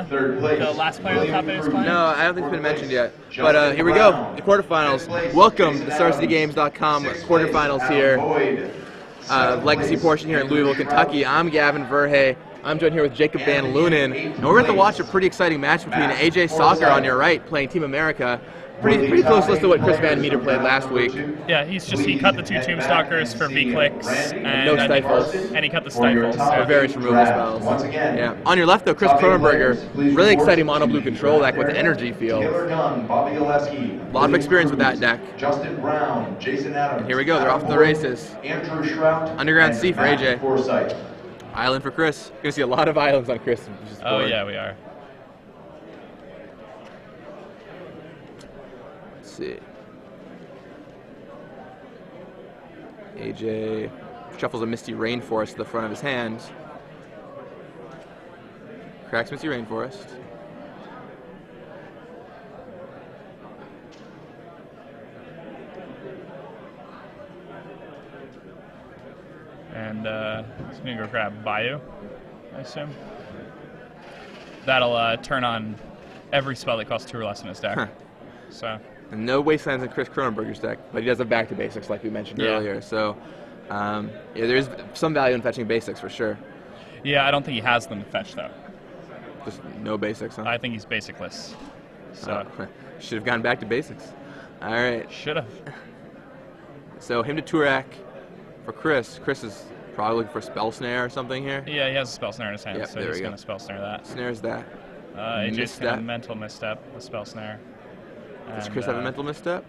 the last player on the top eight is playing? No, I don't think it's been mentioned yet. But here we go, the quarterfinals. Welcome to the StarCityGames.com quarterfinals here. Legacy portion here in Louisville, Kentucky. I'm Gavin Verhey. I'm joined here with Jacob Van Lunen. And we're about to watch a pretty exciting match between AJ Sacher on your right, playing Team America. Pretty close list to what Chris Van Meter played last week. Yeah, he cut the two Tombstalkers for V-clicks. And no stifles. And he cut the stifles. Various removal spells. Yeah. On your left though, Chris Kronenberger. Really exciting mono blue control deck with energy field. A lot of experience with that deck. And here we go, they're off to the races. Underground C for AJ. Island for Chris. You're gonna see a lot of islands on Chris. Oh yeah, we are. See. AJ shuffles a Misty Rainforest to the front of his hand. Cracks Misty Rainforest. And he's going to go grab Bayou, I assume. That'll turn on every spell that costs 2 or less in his deck. Huh. So. And no wastelands in Chris Kronenberger's deck, but he does have back to basics like we mentioned earlier. So yeah, there's some value in fetching basics for sure. Yeah, I don't think he has them to fetch though. Just no basics, huh? I think he's basicless. So should have gone back to basics. All right. Should have. So him to Turak for Chris. Chris is probably looking for Spell Snare or something here. Yeah, he has a Spell Snare in his hand, yep, so he's going to Spell Snare that. Snares that. AJ's going to mental misstep with Spell Snare. Does Chris have a mental misstep?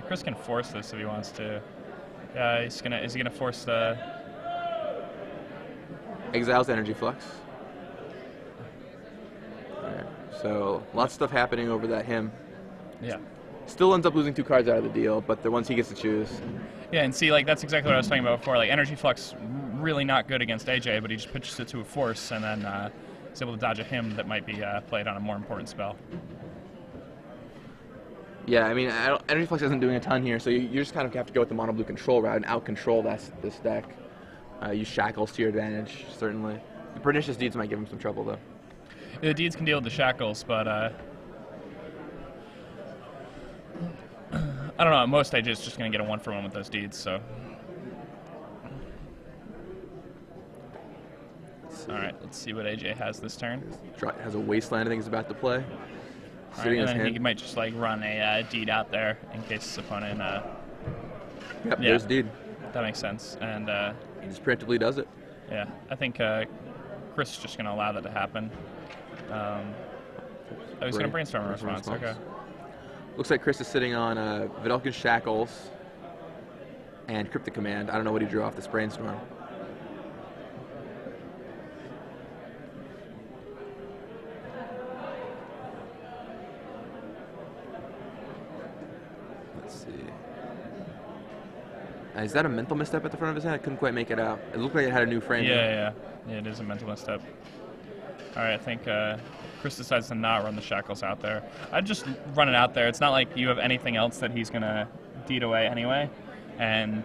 Chris can force this if he wants to. Is he gonna force the Exiles Energy Flux. Alright, so lots of stuff happening over that him. Yeah. Still ends up losing 2 cards out of the deal, but the ones he gets to choose. Yeah, and see, like, that's exactly what I was talking about before. Like, Energy Flux, really not good against AJ, but he just pitches it to a force, and then he's able to dodge a him that might be played on a more important spell. Yeah, I mean, Energy Flux isn't doing a ton here, so you just kind of have to go with the mono blue control route and out-control this deck. Use Shackles to your advantage, certainly. The Pernicious Deeds might give him some trouble, though. The Deeds can deal with the Shackles, but I don't know, most AJ is just going to get a 1-for-1 with those Deeds, so. Alright, let's see what AJ has this turn. Has a Wasteland I think he's about to play. Right, and then he might just like run a Deed out there in case his opponent. Yep, there's Deed. That makes sense, and he just preemptively does it. Yeah, I think Chris is just going to allow that to happen. He's going to brainstorm a response. Okay. Looks like Chris is sitting on Vidalkin's Shackles and Cryptic Command. I don't know what he drew off this brainstorm. Is that a mental misstep at the front of his hand? I couldn't quite make it out. It looked like it had a new frame. Yeah, it is a mental misstep. All right, I think Chris decides to not run the Shackles out there. I'd just run it out there. It's not like you have anything else that he's going to Deed away anyway. And,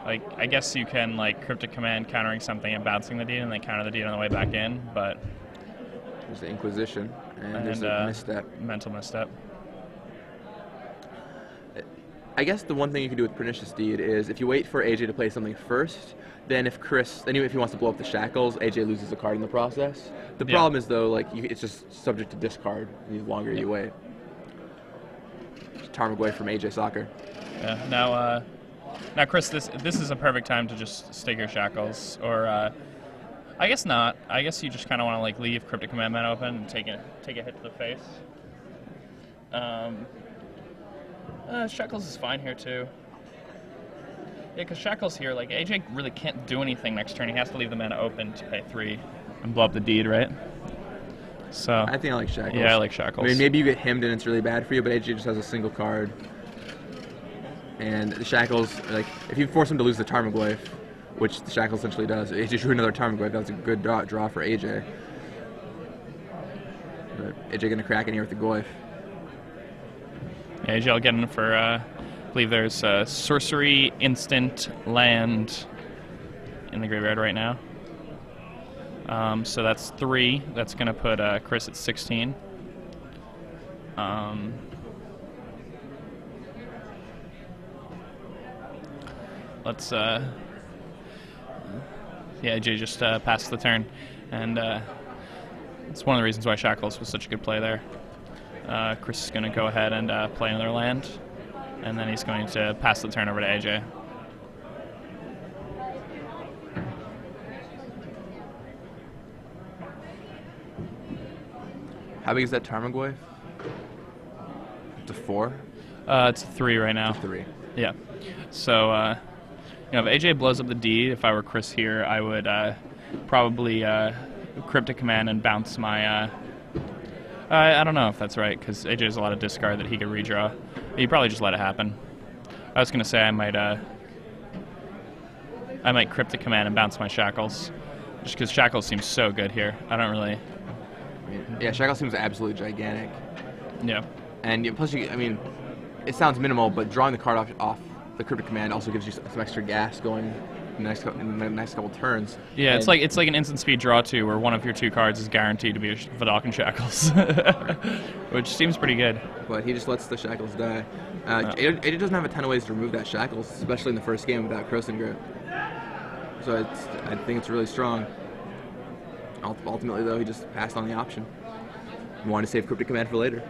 like, I guess you can, like, Cryptic Command countering something and bouncing the Deed and then counter the Deed on the way back in, but... There's the Inquisition, and there's a misstep. Mental misstep. I guess the one thing you can do with Pernicious Deed is if you wait for AJ to play something first, then if he wants to blow up the Shackles, AJ loses a card in the process. The problem is though, like it's just subject to discard the longer you wait. Tarmogoyf from AJ Sacher. Yeah. Now Chris, this is a perfect time to just stick your Shackles, or I guess not. I guess you just kind of want to like leave Cryptic Command open and take a hit to the face. Shackles is fine here too. Yeah, because Shackles here, like AJ really can't do anything next turn. He has to leave the mana open to pay 3 and blow up the Deed, right? So I think I like Shackles. Yeah, I like Shackles. I mean, maybe you get hemmed and it's really bad for you, but AJ just has a single card. And the Shackles, like if you force him to lose the Tarmogoyf, which the Shackle essentially does, AJ drew another Tarmogoyf. That's a good draw for AJ. But AJ gonna crack in here with the Goyf. Yeah, AJ will get in for, I believe there's sorcery, instant, land, in the graveyard right now. So that's 3. That's going to put Chris at 16. Let's yeah, AJ just passed the turn, and it's one of the reasons why Shackles was such a good play there. Chris is going to go ahead and play another land, and then he's going to pass the turn over to AJ. How big is that Tarmogoyf? It's a 4? It's a 3 right now. It's a 3. Yeah. So, if AJ blows up the D, if I were Chris here, I would probably Cryptic Command and bounce my... I don't know if that's right, because AJ has a lot of discard that he could redraw. He'd probably just let it happen. I was going to say I might Cryptic Command and bounce my Shackles, just because Shackles seems so good here. I don't really... Yeah, Shackles seems absolutely gigantic. Yeah. And plus, it sounds minimal, but drawing the card off the Cryptic Command also gives you some extra gas going in the next couple turns. Yeah, it's like an instant speed draw too, where one of your 2 cards is guaranteed to be a Vidalcan Shackles, which seems pretty good. But he just lets the Shackles die. AJ doesn't have a ton of ways to remove that Shackles, especially in the first game without Kronenberger. So I think it's really strong. Ultimately, though, he just passed on the option. He wanted to save Cryptic Command for later.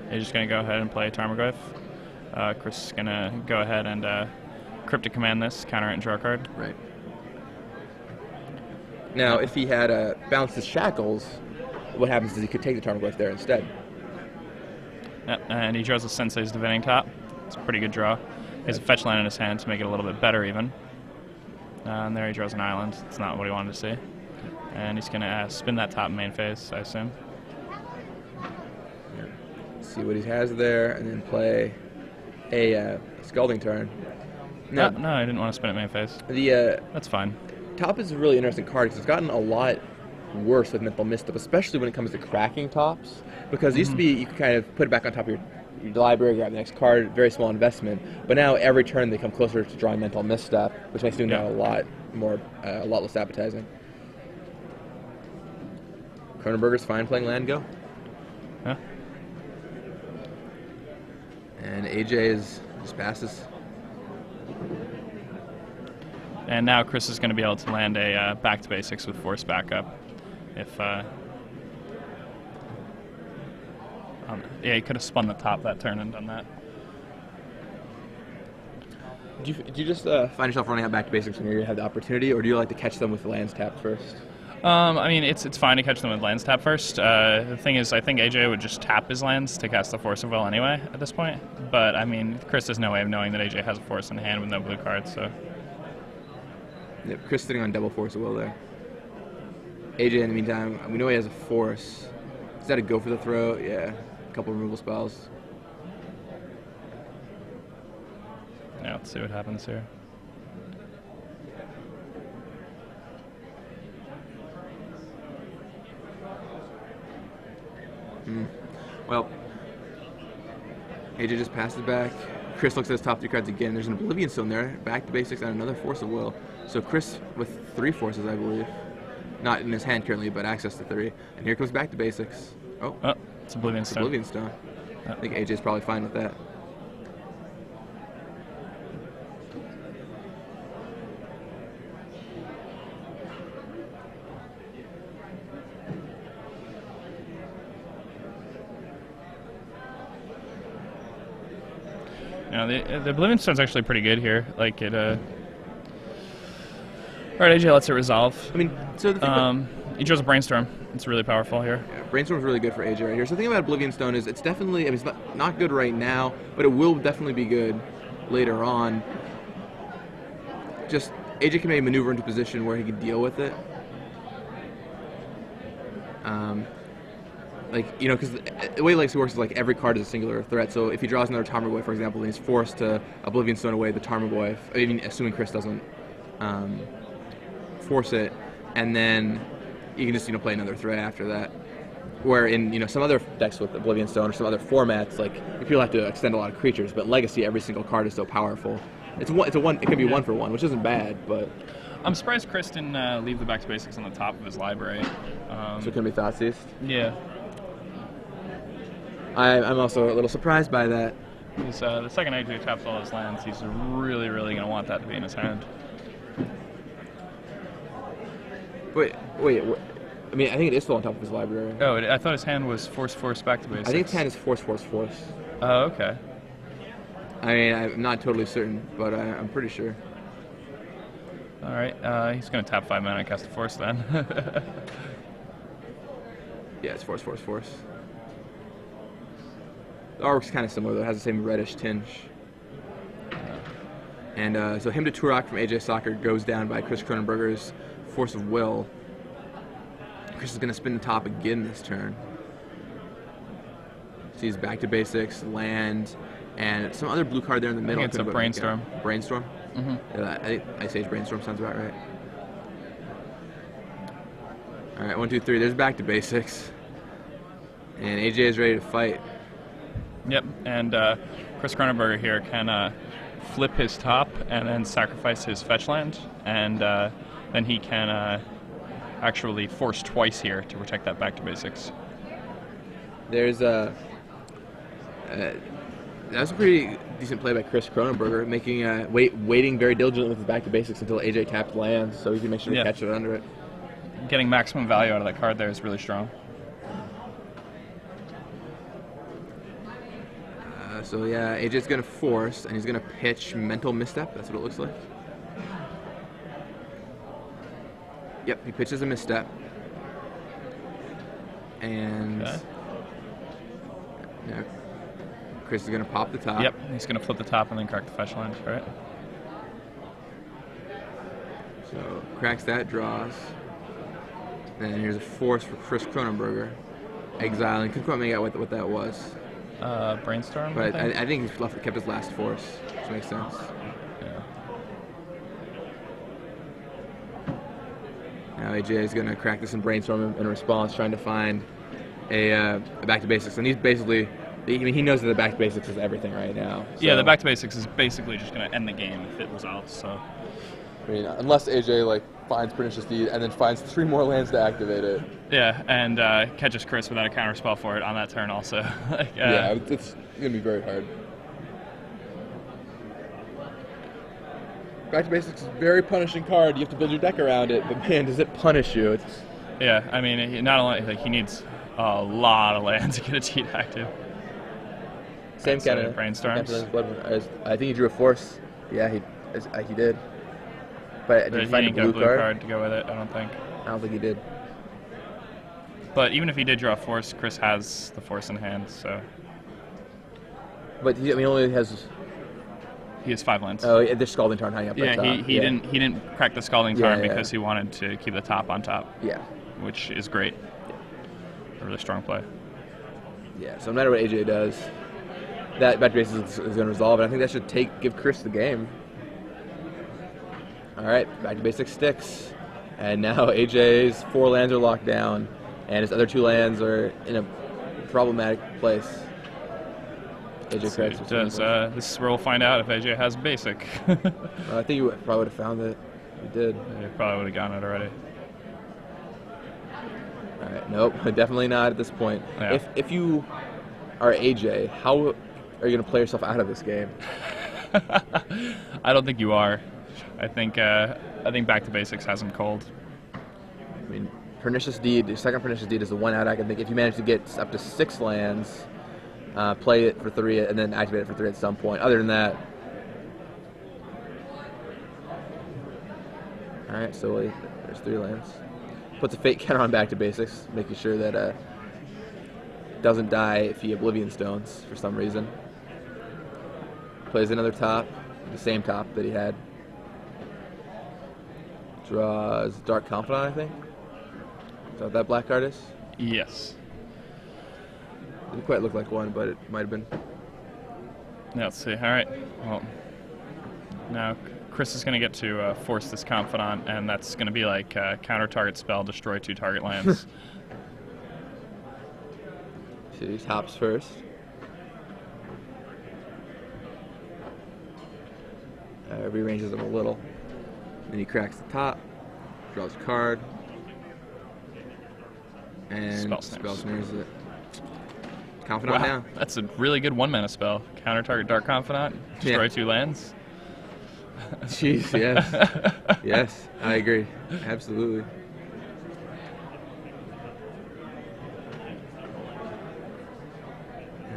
He's just going to go ahead and play Tarmogoyf. Chris is going to go ahead and Cryptic Command this, counter it, and draw a card. Right. Now, if he had bounced his Shackles, what happens is he could take the Tarmogoyf there instead. Yep, and he draws a Sensei's Divining Top. It's a pretty good draw. He has a fetch land in his hand to make it a little bit better, even. And there he draws an island. It's not what he wanted to see. And he's going to spin that top main phase, I assume. See what he has there, and then play a Scalding Turn. No, I didn't want to spin it main phase. That's fine. Top is a really interesting card because it's gotten a lot worse with Mental Misstep, especially when it comes to cracking tops. Because it used to be you could kind of put it back on top of your library, grab the next card, very small investment. But now every turn they come closer to drawing Mental Misstep, which makes doing that a lot less appetizing. Kronenberger's fine playing land go. Yeah. And AJ just passes. And now Chris is going to be able to land a back to basics with force backup. If yeah, he could have spun the top that turn and done that. Do you just find yourself running out back to basics when you have the opportunity, or do you like to catch them with the lands tapped first? I mean, it's fine to catch them with lands tap first. The thing is, I think AJ would just tap his lands to cast the Force of Will anyway at this point. But, I mean, Chris has no way of knowing that AJ has a Force in hand with no blue cards, so... Yeah, Chris sitting on double Force of Will there. AJ, in the meantime, we know he has a Force. Is that a go for the throw? Yeah, a couple removal spells. Yeah, let's see what happens here. Well, AJ just passed it back. Chris looks at his top 3 cards again. There's an Oblivion Stone there, back to basics, and another Force of Will. So Chris with 3 forces, I believe. Not in his hand currently, but access to 3. And here comes back to basics. Oh, it's Oblivion Stone. Oblivion Stone. I think AJ's probably fine with that. You know, the Oblivion Stone's actually pretty good here. Like it. All right, AJ lets it resolve. I mean, so the thing he draws a Brainstorm. It's really powerful here. Yeah, Brainstorm's really good for AJ right here. So the thing about Oblivion Stone is it's definitely, I mean, it's not good right now, but it will definitely be good later on. Just AJ can maybe maneuver into a position where he can deal with it. Like, you know, because the way Legacy works is like every card is a singular threat. So if he draws another Tarmogoyf, for example, and he's forced to Oblivion Stone away the Tarmogoyf, I mean, assuming Chris doesn't force it, and then you can just, you know, play another threat after that. Where in, you know, some other decks with Oblivion Stone or some other formats, like people have to extend a lot of creatures, but Legacy, every single card is so powerful. It can be 1 for 1, which isn't bad, but I'm surprised Chris didn't leave the back to basics on the top of his library. So it can be Thoughtseize. Yeah. I'm also a little surprised by that. He's, the second AJ taps all his lands, he's really, really going to want that to be in his hand. Wait. I mean, I think it is still on top of his library. Oh, I thought his hand was force back to basics. I think his hand is force. Oh, okay. I mean, I'm not totally certain, but I'm pretty sure. All right, he's going to tap 5 mana and cast a force then. Yeah, it's force. The artwork's kind of similar, though. It has the same reddish tinge. And so Hymn to Turok from AJ Sacher goes down by Chris Kronenberger's Force of Will. Chris is going to spin the top again this turn. So he's back to basics, land, and some other blue card there in the middle. I think it's a Brainstorm. Brainstorm? Mm-hmm. Yeah, I think Ice Age Brainstorm sounds about right. All right, 1, 2, 3. There's back to basics. And AJ is ready to fight. Yep, and Chris Kronenberger here can flip his top and then sacrifice his fetch land, and then he can actually force twice here to protect that back to basics. There's that was a pretty decent play by Chris Kronenberger, making waiting very diligently with his back to basics until AJ tapped lands, so he can make sure to catch it under it. Getting maximum value out of that card there is really strong. So yeah, AJ's gonna force, and he's gonna pitch Mental Misstep. That's what it looks like. Yep, he pitches a misstep. And yeah, Chris is gonna pop the top. Yep, he's gonna flip the top and then crack the fetch land, right? So cracks that, draws. Then here's a force for Chris Kronenberger. Exiling, couldn't quite make out what that was. Brainstorm? But I think he kept his last force, which makes sense. Yeah. Now AJ is going to crack this in Brainstorm in response, trying to find a back to basics. And he's basically, I mean, he knows that the back to basics is everything right now. So. Yeah, the back to basics is basically just going to end the game if it resolves. So. I mean, unless AJ finds Pernicious Deed and then finds 3 more lands to activate it. Yeah, and catches Chris without a counter spell for it on that turn also. Yeah, it's going to be very hard. Back to basics is a very punishing card. You have to build your deck around it, but man, does it punish you. Yeah, I mean, not only he needs a lot of land to get a Deed active. Same kind of Brainstorms. I think he drew a force. Yeah, he did. But did he find didn't get a blue card to go with it, I don't think. I don't think he did. But even if he did draw a force, Chris has the force in hand, so. But he only has. He has 5 lands. Oh, yeah, there's Scalding Tarn hanging up. Yeah, top. He didn't crack the Scalding Tarn because he wanted to keep the top on top. Yeah. Which is great. A really strong play. Yeah. So no matter what AJ does, that back to basics is going to resolve, and I think that should give Chris the game. All right, back to basics sticks, and now AJ's 4 lands are locked down, and his other 2 lands are in a problematic place. AJ cracks. This is where we'll find out if AJ has basic. I think you probably would have found it. You did. You probably would have gotten it already. All right, nope, definitely not at this point. Yeah. If you are AJ, how are you going to play yourself out of this game? I don't think you are. I think back to basics has him cold. I mean, Pernicious Deed, the second Pernicious Deed is the one out I can think. If you manage to get up to 6 lands, play it for 3, and then activate it for 3 at some point. Other than that, all right. So there's 3 lands. Puts a Fate counter on back to basics, making sure that doesn't die if he Oblivion Stones for some reason. Plays another top, the same top that he had. Draws Dark Confidant, I think. Is that what that black card is? Yes. Didn't quite look like one, but it might have been. Yeah, let's see. All right. Well, now Chris is going to get to force this Confidant, and that's going to be like counter target spell, destroy 2 target lands. So he tops first. Rearranges them a little. Then he cracks the top, draws a card, and spell snares it. Confidant now. That's a really good 1-mana spell. Counter target Dark Confidant, destroy 2 lands. Jeez, yes. Yes, I agree. Absolutely.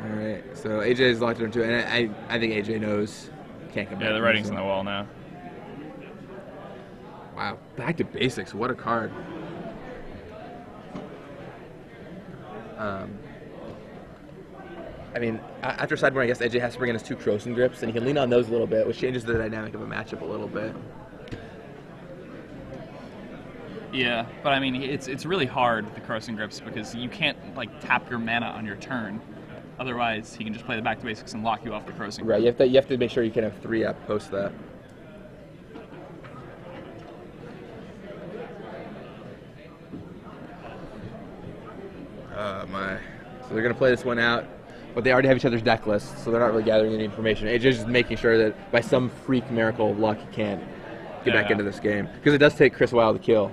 All right, so AJ's locked into it, and I think AJ knows. Can't come back. Yeah, the writing's on the wall now. Wow, back to basics. What a card. I mean, after sideboard, I guess AJ has to bring in his 2 Krosen Grips, and he can lean on those a little bit, which changes the dynamic of a matchup a little bit. Yeah, but I mean, it's really hard, the Krosen Grips, because you can't, like, tap your mana on your turn. Otherwise, he can just play the back to basics and lock you off the Krosen Grip. Right, you have to make sure you can have 3 up post that. My. So they're going to play this one out, but they already have each other's deck lists, so they're not really gathering any information. AJ's just making sure that by some freak miracle of luck he can get back into this game. Because it does take Chris a while to kill.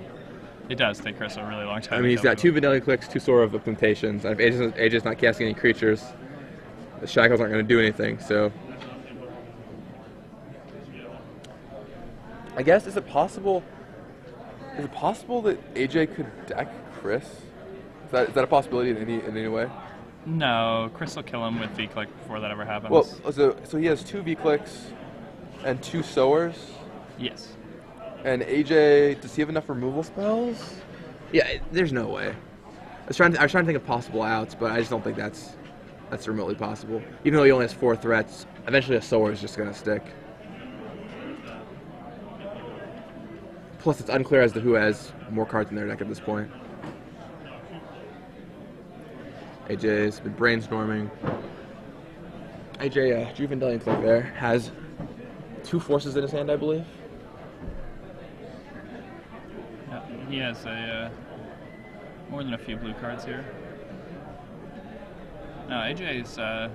It does take Chris a really long time. I mean, he's got 2 Vanilla Clicks, 2 Sora of Implementations, and if AJ's not casting any creatures, the Shackles aren't going to do anything, so... I guess, is it possible that AJ could deck Chris? Is that a possibility in any way? No, Chris will kill him with V-Click before that ever happens. Well, so he has 2 V-Clicks and 2 Sowers? Yes. And AJ, does he have enough removal spells? Yeah, there's no way. I was trying to think of possible outs, but I just don't think that's remotely possible. Even though he only has 4 threats, eventually a Sower is just going to stick. Plus, it's unclear as to who has more cards in their deck at this point. AJ's been brainstorming. AJ, Drew Vendelian Click there, has 2 Forces in his hand, I believe. Yeah, he has more than a few blue cards here. No, AJ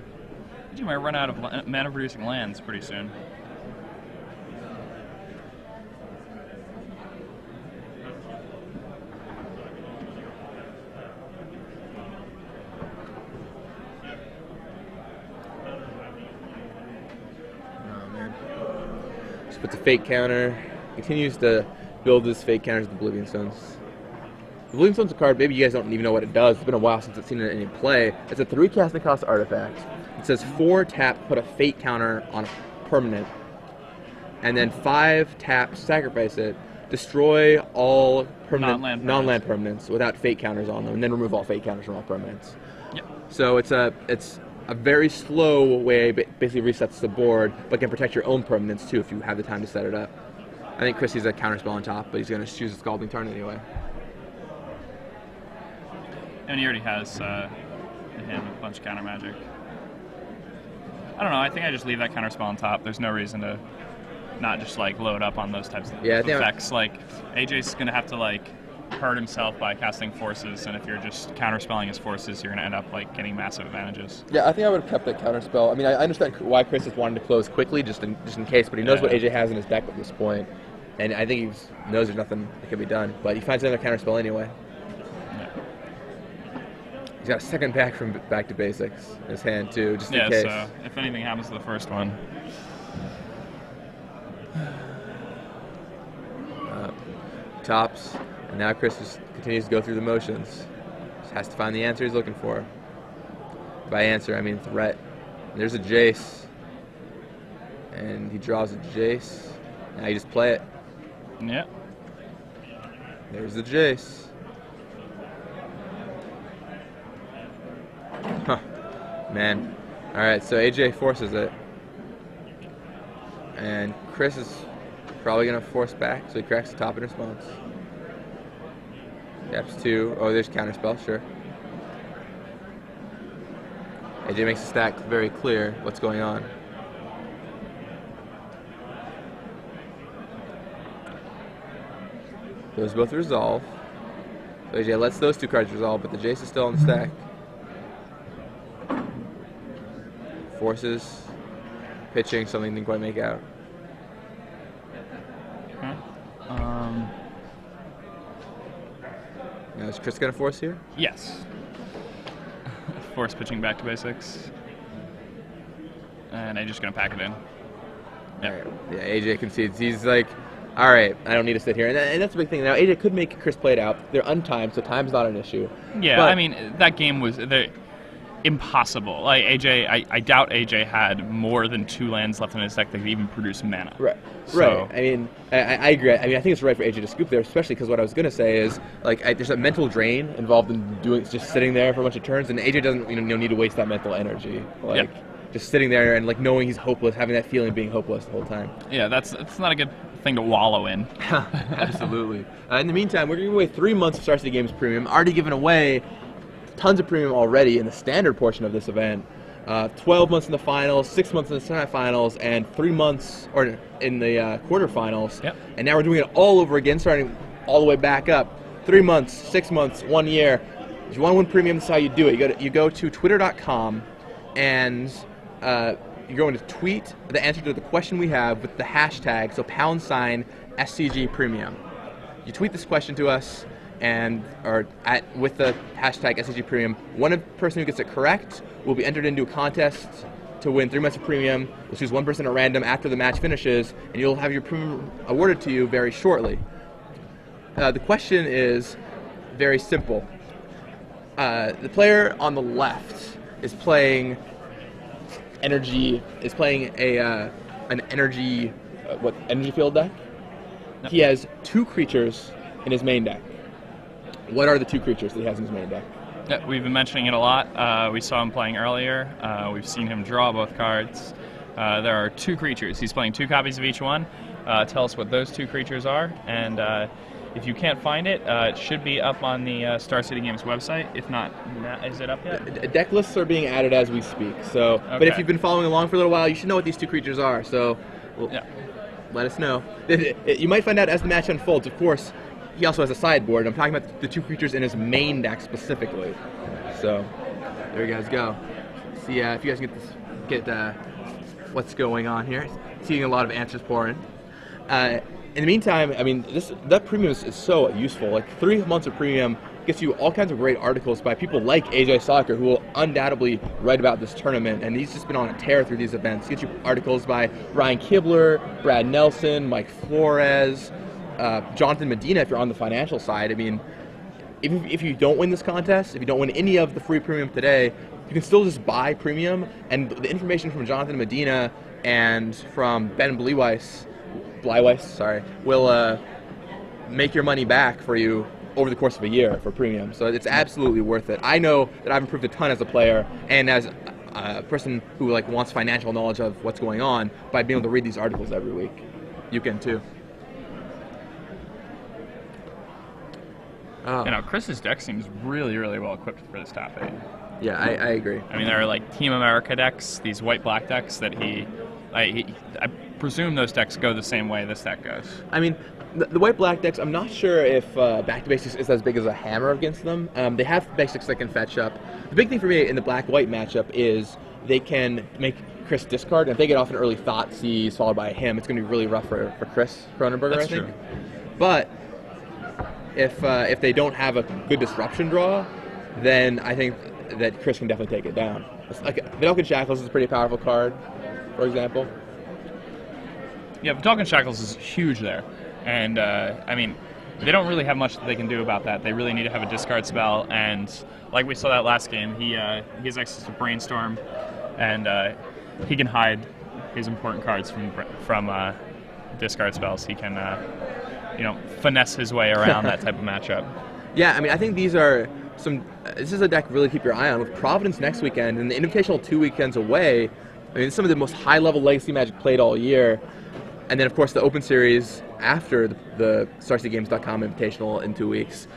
might run out of mana-producing lands pretty soon. Puts a fake counter, continues to build his fake counters with Oblivion Stones. The Oblivion Stone's a card, maybe you guys don't even know what it does. It's been a while since I've seen it in play. It's a 3 casting cost artifact. It says 4 tap, put a fake counter on a permanent, and then 5 tap, sacrifice it, destroy all permanent non-land permanents without fake counters on them, and then remove all fake counters from all permanents. Yep. So it's a very slow way, basically resets the board, but can protect your own permanents too if you have the time to set it up. I think Chris sees a counterspell on top, but he's going to choose a Scalding Tarn anyway. And he already has in hand a bunch of counter magic. I don't know, I think I just leave that counterspell on top. There's no reason to not just like load up on those types of effects. Like AJ's going to have to like hurt himself by casting forces, and if you're just counterspelling his forces, you're going to end up like getting massive advantages. Yeah, I think I would have kept that counterspell. I mean, I understand why Chris is wanting to close quickly, just in case, but he knows what AJ has in his deck at this point, and I think he knows there's nothing that can be done. But he finds another counterspell anyway. Yeah. He's got a second pack from Back to Basics in his hand too, just in case. Yeah, so if anything happens to the first one. Tops. And now Chris just continues to go through the motions. Just has to find the answer he's looking for. By answer, I mean threat. And there's a Jace. And he draws a Jace. Now you just play it. Yep. There's the Jace. Huh. Man. Alright, so AJ forces it. And Chris is probably going to force back, so he cracks the top in response. Taps 2. Oh, there's counterspell, sure. AJ makes the stack very clear what's going on. Those both resolve. So AJ lets those 2 cards resolve, but the Jace is still on the stack. Forces. Pitching, something didn't quite make out. Is Chris going to force here? Yes. Force pitching back to basics. And I'm just going to pack it in. Yep. Right. Yeah, AJ concedes. He's like, all right, I don't need to sit here. And that's the big thing. Now, AJ could make Chris play it out. They're untimed, so time's not an issue. Yeah, but, I mean, that game was impossible. Like, I doubt AJ had more than 2 lands left in his deck that could even produce mana. Right. So, right. I mean, I agree. I mean, I think it's right for AJ to scoop there, especially because what I was going to say is, like, there's a mental drain involved in just sitting there for a bunch of turns, and AJ doesn't need to waste that mental energy. Like, just sitting there and like knowing he's hopeless, having that feeling of being hopeless the whole time. Yeah, it's not a good thing to wallow in. Absolutely. In the meantime, we're giving away 3 months of Star City Games Premium. Already given away tons of premium already in the standard portion of this event. 12 months in the finals, 6 months in the semifinals, and 3 months in the quarterfinals. Yep. And now we're doing it all over again, starting all the way back up. 3 months, 6 months, 1 year. If you want to win premium, that's how you do it. You go to twitter.com and you're going to tweet the answer to the question we have with the hashtag, so # SCG Premium. You tweet this question to us with the hashtag SCG Premium. One person who gets it correct will be entered into a contest to win 3 months of premium. We'll choose one person at random after the match finishes, and you'll have your premium awarded to you very shortly. The question is very simple. The player on the left is playing energy an energy field deck. Yep. He has 2 creatures in his main deck. What are the 2 creatures that he has in his main deck? Yeah, we've been mentioning it a lot. We saw him playing earlier. We've seen him draw both cards. There are 2 creatures. He's playing 2 copies of each one. Tell us what those 2 creatures are, and if you can't find it, it should be up on the Star City Games website. If not, is it up yet? Deck lists are being added as we speak. So, okay. But if you've been following along for a little while, you should know what these 2 creatures are. So, let us know. You might find out as the match unfolds. Of course, he also has a sideboard. I'm talking about the 2 creatures in his main deck specifically. So, there you guys go. See if you guys can get what's going on here. Seeing a lot of answers pouring. In the meantime, I mean, that premium is so useful. Like 3 months of premium gets you all kinds of great articles by people like AJ Sacher, who will undoubtedly write about this tournament, and he's just been on a tear through these events. Gets you articles by Ryan Kibler, Brad Nelson, Mike Flores, Jonathan Medina if you're on the financial side. I mean, if you don't win this contest, if you don't win any of the free premium today, you can still just buy premium, and the information from Jonathan Medina and from Ben Bleiweiss, will make your money back for you over the course of a year for premium. So it's absolutely worth it. I know that I've improved a ton as a player and as a person who wants financial knowledge of what's going on by being able to read these articles every week. You can too. Chris's deck seems really, really well equipped for this top 8. Yeah, I agree. I mean, there are Team America decks, these white-black decks that I presume those decks go the same way this deck goes. I mean, the white-black decks, I'm not sure if Back to Basics is as big as a hammer against them. They have basics that can fetch up. The big thing for me in the black-white matchup is they can make Chris discard, and if they get off an early Thought Seize followed by a him, it's going to be really rough for Chris Kronenberger, That's I think. True. But if they don't have a good disruption draw, then I think that Chris can definitely take it down. Vidalcan Shackles is a pretty powerful card, for example. Yeah, Vidalcan Shackles is huge there. And, I mean, they don't really have much that they can do about that. They really need to have a discard spell, and like we saw that last game, he has access to Brainstorm, and he can hide his important cards from discard spells. He can, finesse his way around that type of matchup. Yeah, I mean, I think these are this is a deck really keep your eye on. With Providence next weekend and the Invitational 2 weekends away, I mean, some of the most high-level Legacy Magic played all year. And then, of course, the Open Series after the StarCityGames.com Invitational in 2 weeks.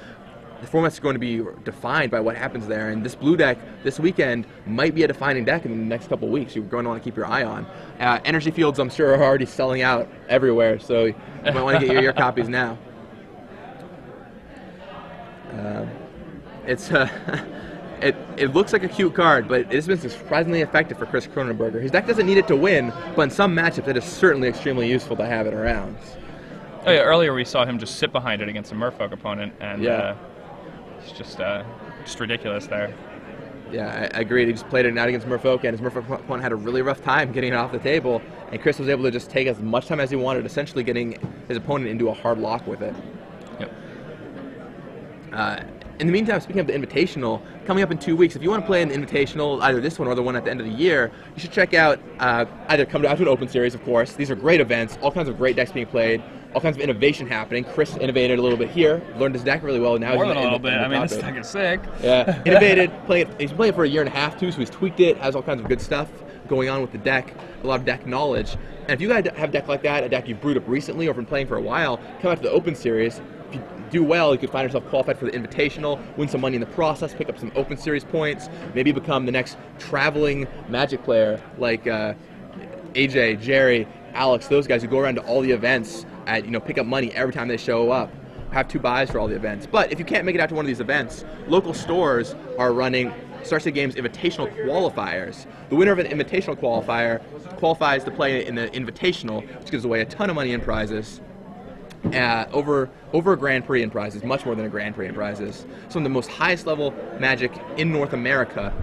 The format's going to be defined by what happens there, and this blue deck this weekend might be a defining deck in the next couple of weeks. You're going to want to keep your eye on. Energy Fields, I'm sure, are already selling out everywhere, so you might want to get your copies now. It looks like a cute card, but it has been surprisingly effective for Chris Kronenberger. His deck doesn't need it to win, but in some matchups it is certainly extremely useful to have it around. Oh yeah, earlier we saw him just sit behind it against a Merfolk opponent, and It's just ridiculous there. Yeah, I agreed. He just played it out against Merfolk, and his Merfolk opponent had a really rough time getting it off the table, and Chris was able to just take as much time as he wanted, essentially getting his opponent into a hard lock with it. Yep. In the meantime, speaking of the Invitational, coming up in 2 weeks, if you want to play an Invitational, either this one or the one at the end of the year, you should check out, either come out to an Open Series, of course. These are great events, all kinds of great decks being played, all kinds of innovation happening. Chris innovated a little bit here, learned his deck really well. Now More than a little bit. I mean, this deck is sick. Yeah, innovated. He's playing it for a year and a half too, so he's tweaked it. Has all kinds of good stuff going on with the deck. A lot of deck knowledge. And if you guys have a deck like that, a deck you brewed up recently or been playing for a while, come out to the Open Series. If you do well, you could find yourself qualified for the Invitational, win some money in the process, pick up some Open Series points, maybe become the next traveling Magic player like AJ, Jerry, Alex, those guys who go around to all the events and pick up money every time they show up. Have 2 buys for all the events. But if you can't make it out to one of these events, local stores are running Star City Games Invitational qualifiers. The winner of an Invitational qualifier qualifies to play in the Invitational, which gives away a ton of money in prizes. Over a Grand Prix in prizes, much more than a Grand Prix in prizes. Some of the most highest level Magic in North America.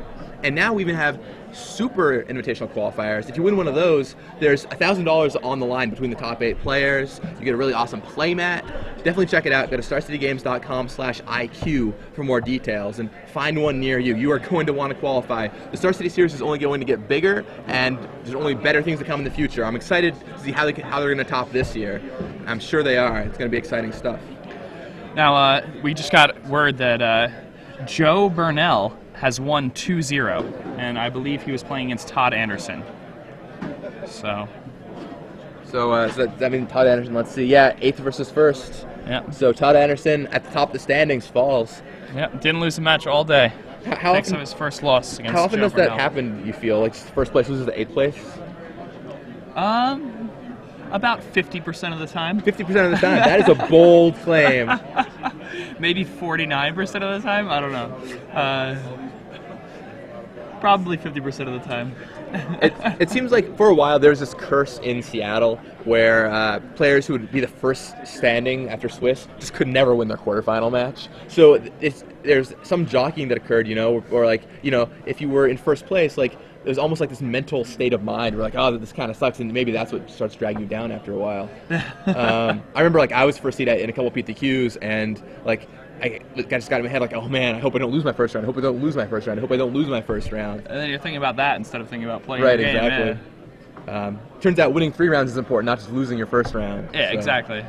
And now we even have Super Invitational qualifiers. If you win one of those, there's $1,000 on the line between the top 8 players. You get a really awesome playmat. Definitely check it out. Go to starcitygames.com/IQ for more details and find one near you. You are going to want to qualify. The Star City Series is only going to get bigger, and there's only better things to come in the future. I'm excited to see how they're going to top this year. I'm sure they are. It's going to be exciting stuff. Now, we just got word that Joe Burnell has won 2-0, and I believe he was playing against Todd Anderson. So that means Todd Anderson, let's see, 8th versus 1st. Yeah. So Todd Anderson at the top of the standings falls. Yeah, didn't lose a match all day. How Picks often, up his first loss against How often Joe does Burnell. that happen, you feel? Like first place loses to 8th place? About 50% of the time. 50% of the time. That is a bold claim. Maybe 49% of the time? I don't know. Probably 50% of the time. It seems like for a while there was this curse in Seattle where players who would be the first standing after Swiss just could never win their quarterfinal match. So there's some jockeying that occurred, or if you were in first place, it was almost like this mental state of mind where this kind of sucks, and maybe that's what starts dragging you down after a while. I remember I was first seed in a couple PTQs, and I just got in my head oh man, I hope I don't lose my first round. I hope I don't lose my first round. I hope I don't lose my first round. And then you're thinking about that instead of thinking about playing right, the game. Exactly. Yeah. Turns out winning 3 rounds is important, not just losing your first round. Yeah, exactly.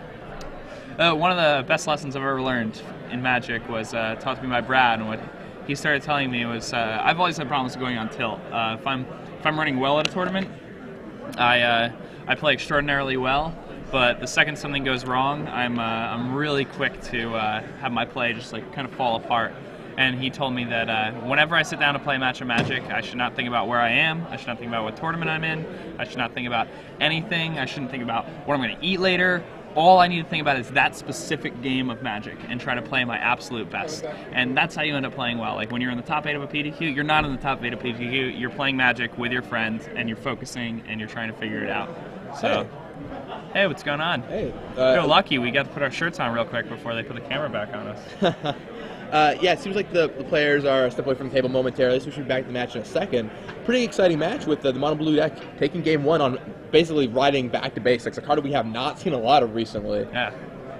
One of the best lessons I've ever learned in Magic was taught to me by Brad, and what he started telling me was I've always had problems going on tilt. If I'm running well at a tournament, I play extraordinarily well. But the second something goes wrong, I'm really quick to have my play just kind of fall apart. And he told me that whenever I sit down to play a match of Magic, I should not think about where I am. I should not think about what tournament I'm in. I should not think about anything. I shouldn't think about what I'm going to eat later. All I need to think about is that specific game of Magic and try to play my absolute best. And that's how you end up playing well. When you're in the top 8 of a PTQ, you're not in the top 8 of PTQ. You're playing Magic with your friends, and you're focusing, and you're trying to figure it out. So. Hey, what's going on? Hey. Feel lucky we got to put our shirts on real quick before they put the camera back on us. It seems like the players are a step away from the table momentarily, so we should be back to the match in a second. Pretty exciting match with the mono blue deck taking game 1 on basically riding back to basics, a card we have not seen a lot of recently. Yeah,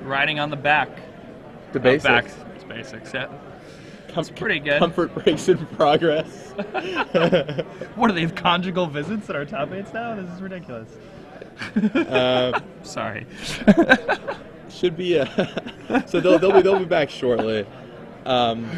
riding on the back. To basics. Back to basics, yeah. It's pretty good. Comfort breaks in progress. What, do they have conjugal visits at our top 8s now? This is ridiculous. Sorry. Should be so they'll be back shortly. In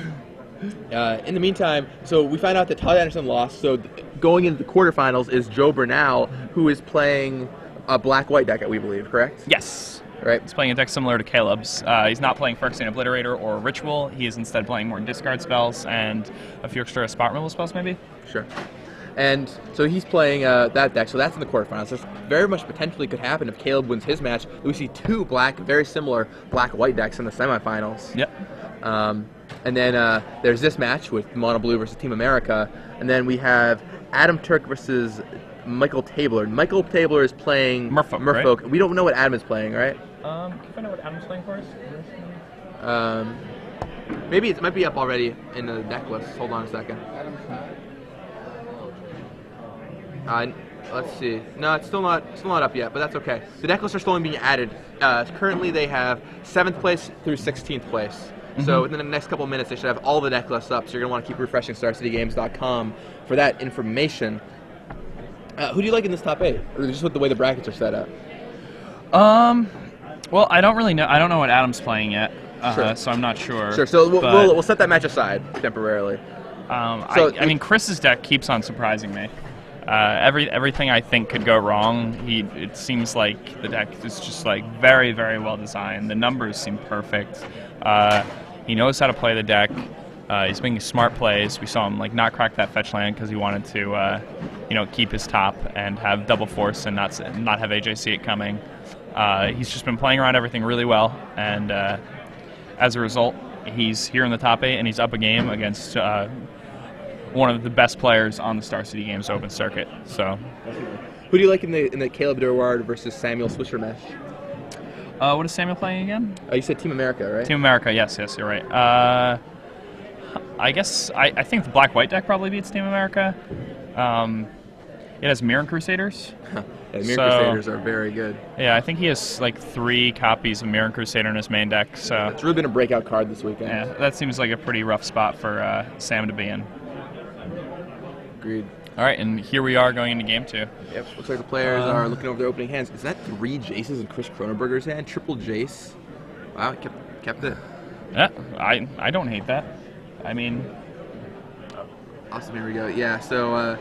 the meantime, so we find out that Todd Anderson lost. So going into the quarterfinals is Joe Burnell, who is playing a black-white deck, we believe, correct? Yes. Right. He's playing a deck similar to Caleb's. He's not playing Phyrexian Obliterator or Ritual. He is instead playing more discard spells and a few extra spot removal spells, maybe. Sure. And so he's playing that deck, so that's in the quarterfinals. So very much potentially could happen if Caleb wins his match. We see 2 very similar black-white decks in the semifinals. Yep. And then there's this match with Mono Blue versus Team America, and then we have Adam Turk versus Michael Tabler. Michael Tabler is playing Merfolk. Right? We don't know what Adam is playing, right? Can you find out what Adam's playing for us? Maybe it might be up already in the deck list. Hold on a second. Let's see. No, it's still not up yet, but that's okay. The deck lists are still being added. Currently, they have 7th place through 16th place. So within the next couple minutes, they should have all the deck lists up. So you're gonna want to keep refreshing StarCityGames.com for that information. Who do you like in this top 8, or just with the way the brackets are set up? Well, I don't really know. I don't know what Adam's playing yet, Sure. so I'm not sure. Sure. So we'll set that match aside temporarily. I mean, Chris's deck keeps on surprising me. Everything I think could go wrong, it seems like the deck is just like very, very well designed. The numbers seem perfect. He knows how to play the deck. He's making smart plays. We saw him like not crack that fetch land because he wanted to, keep his top and have double force and not have AJ see it coming. He's just been playing around everything really well, and as a result, he's here in the top 8 and he's up a game against one of the best players on the Star City Games Open circuit. So, who do you like in the Caleb Durward versus Samuel Swisher match? What is Samuel playing again? You said Team America, right? Team America, yes, you're right. I guess I think the black-white deck probably beats Team America. It has Mirror Crusaders. Yeah, Mirror Crusaders are very good. Yeah, I think he has like 3 copies of Mirror Crusader in his main deck. So it's really been a breakout card this weekend. Yeah, that seems like a pretty rough spot for Sam to be in. Agreed. All right, and here we are going into game 2. Yep, looks like the players are looking over their opening hands. Is that 3 Jaces in Chris Kronenberger's hand? Triple Jace. Wow, kept it. Yeah, I don't hate that. I mean, awesome. Here we go. Yeah. So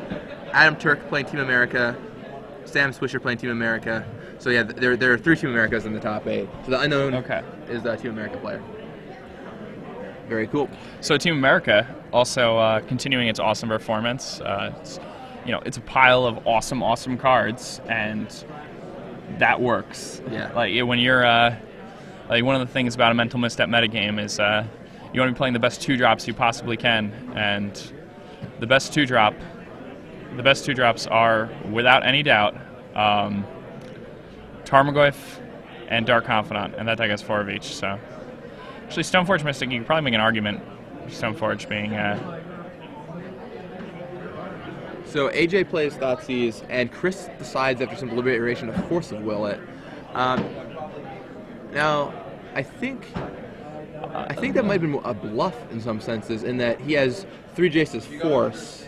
Adam Turk playing Team America, Sam Swisher playing Team America. So yeah, there are 3 Team Americas in the top 8. So the unknown is the Team America player. Very cool. So Team America also continuing its awesome performance. It's a pile of awesome cards, and that works. Yeah. Like when you're like one of the things about a mental misstep metagame is you want to be playing the best 2-drops you possibly can, and the best 2-drops are without any doubt Tarmogoyf and Dark Confidant, and that deck has 4 of each. So actually, Stoneforge Mystic, you could probably make an argument for Stoneforge being. So AJ plays Thoughtseize, and Chris decides after some deliberation to Force of Will it. Now, I think that might have been a bluff in some senses, in that he has 3 Jace's Force,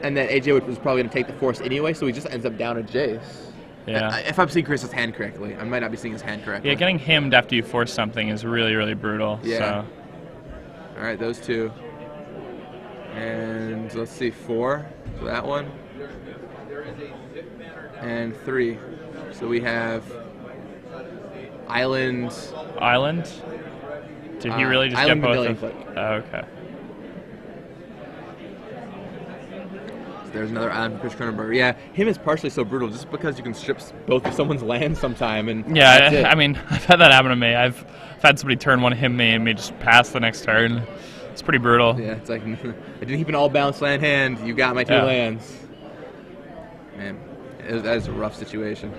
and that AJ was probably going to take the Force anyway, so he just ends up down a Jace. Yeah. If I'm seeing Chris's hand correctly, I might not be seeing his hand correctly. Yeah, getting him after you force something is really, really brutal. Yeah. So. All right, those 2. And let's see, 4. So that one. And 3. So we have Island. Did he really just Island get both Pavilion of Click. Oh, okay. So there's another Island from Chris Kronenberger. Yeah, him is partially so brutal just because you can strip both of someone's lands sometime. And yeah, that's it. I mean, I've had that happen to me. I've had somebody turn one him me and me just pass the next turn. It's pretty brutal. Yeah, it's like, I didn't keep an all-balanced land hand. You got my 2 lands. Man, that is a rough situation.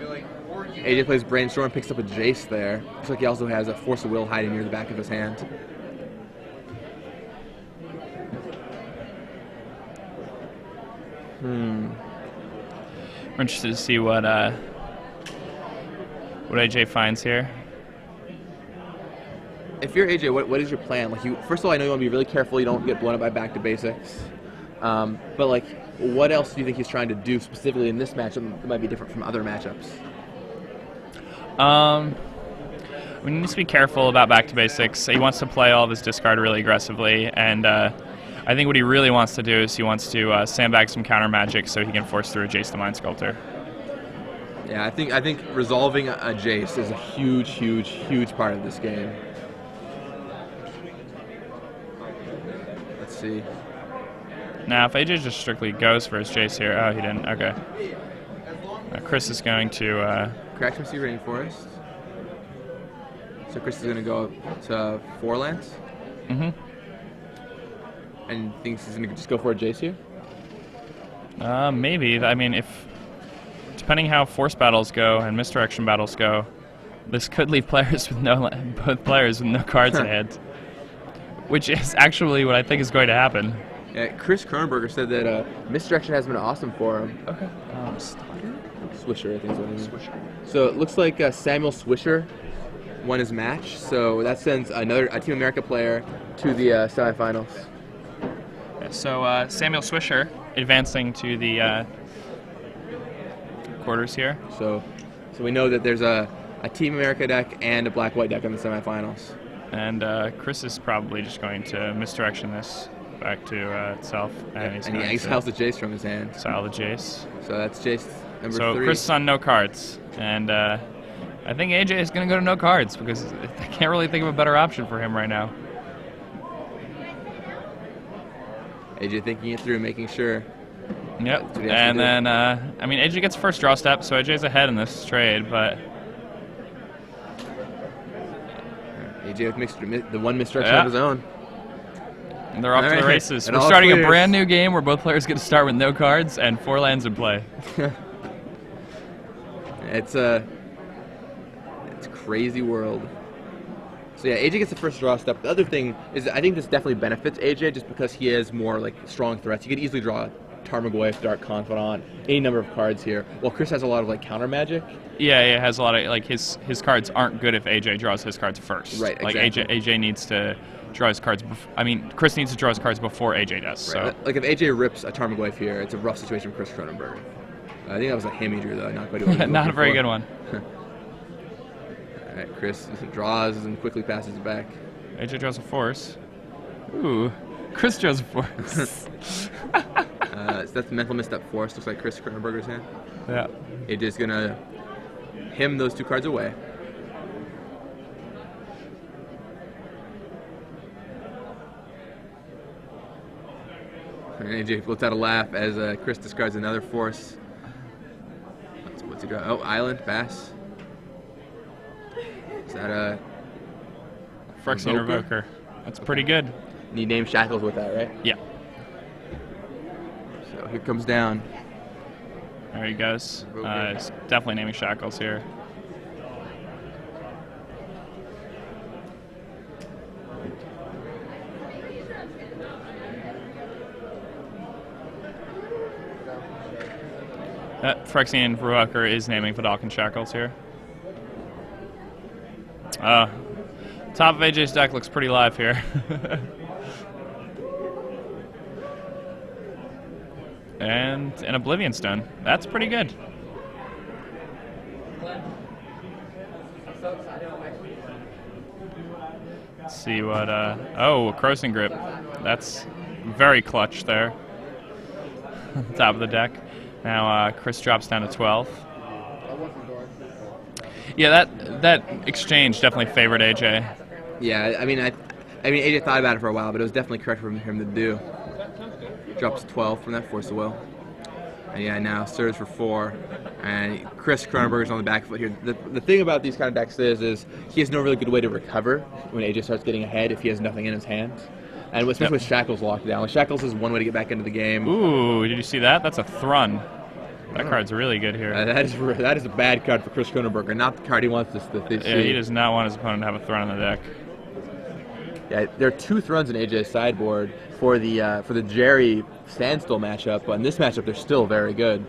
AJ plays Brainstorm, picks up a Jace there. Looks like he also has a Force of Will hiding near the back of his hand. We're interested to see what AJ finds here. If you're AJ, what is your plan? Like, first of all, I know you want to be really careful you don't get blown up by back to basics. But like, what else do you think he's trying to do specifically in this matchup that might be different from other matchups? We need to be careful about back to basics. He wants to play all of his discard really aggressively, and I think what he really wants to do is he wants to sandbag some counter magic so he can force through a Jace the Mind Sculptor. Yeah, I think resolving a Jace is a huge part of this game. Let's see. Now, if AJ just strictly goes for his Jace here, oh, he didn't. Okay. Chris is going to. Crack Sea Rainforest. So Chris is going to go to 4 lands. Mm-hmm. And thinks he's going to just go for a Jace here? Maybe. I mean, depending how force battles go and misdirection battles go, this could leave players with both players with no cards in hand. which is actually what I think is going to happen. Yeah, Chris Kronenberger said that misdirection has been awesome for him. Okay. Swisher, I think is what it is. Swisher. So it looks like Samuel Swisher won his match, so that sends a Team America player to the semifinals. Yeah, so Samuel Swisher advancing to the quarters here. So we know that there's a Team America deck and a black-white deck in the semifinals. And Chris is probably just going to misdirection this back to itself. And, he exiles the Jace from his hand. Exile the Jace. So that's Jace number 3. So Chris is on no cards. And I think AJ is going to go to no cards because I can't really think of a better option for him right now. AJ thinking it through, making sure. Yep. And then, I mean, AJ gets first draw step, so AJ's ahead in this trade, but... AJ with the one misdirection of his own. And they're off to the races. We're starting a brand new game where both players get to start with no cards and 4 lands in play. It's a crazy world. So yeah, AJ gets the first draw step. The other thing is I think this definitely benefits AJ just because he has more like strong threats. He could easily draw Tarmogoyf, Dark Confidant, any number of cards here. While Chris has a lot of like counter magic. Yeah, it has a lot of like his cards aren't good if AJ draws his cards first. Right, like exactly. AJ needs to draw his cards. Chris needs to draw his cards before AJ does. Right. So like if AJ rips a Tarmogoyf here, it's a rough situation for Chris Kronenberger. I think that was a ham he drew though, not quite. Not a very good one. All right, Chris draws and quickly passes it back. AJ draws a force. Ooh, Chris draws a force. So that's mental misstep force. Looks like Chris Kronenberger's hand. Yeah. AJ's gonna him those 2 cards away. And AJ lets out a laugh as Chris discards another force. What's he draw? Oh, Island, pass. Is that a Phyrexian Revoker? That's pretty good. And you name Shackles with that, right? Yeah. So here comes down. There he goes. He's definitely naming Shackles here. Phyrexian Revoker is naming Vidalcan Shackles here. Top of AJ's deck looks pretty live here. And an Oblivion Stone. That's pretty good. Let's see what, oh, Crossing Grip. That's very clutch there. Top of the deck. Now Chris drops down to 12. Yeah, that exchange definitely favored AJ. Yeah, I mean AJ thought about it for a while, but it was definitely correct for him to do. Drops 12 from that Force of Will. And yeah, now serves for 4. And Chris Kronenberger's on the back foot here. The thing about these kind of decks is he has no really good way to recover when AJ starts getting ahead if he has nothing in his hand. And especially with Shackles locked down. Like Shackles is one way to get back into the game. Ooh, did you see that? That's a Thrun. That card's really good here. That is a bad card for Chris Kronenberger, not the card he wants to see. Yeah, he does not want his opponent to have a Thrun on the deck. Yeah, there are 2 Thruns in AJ's sideboard for the Jerry Standstill matchup, but in this matchup they're still very good.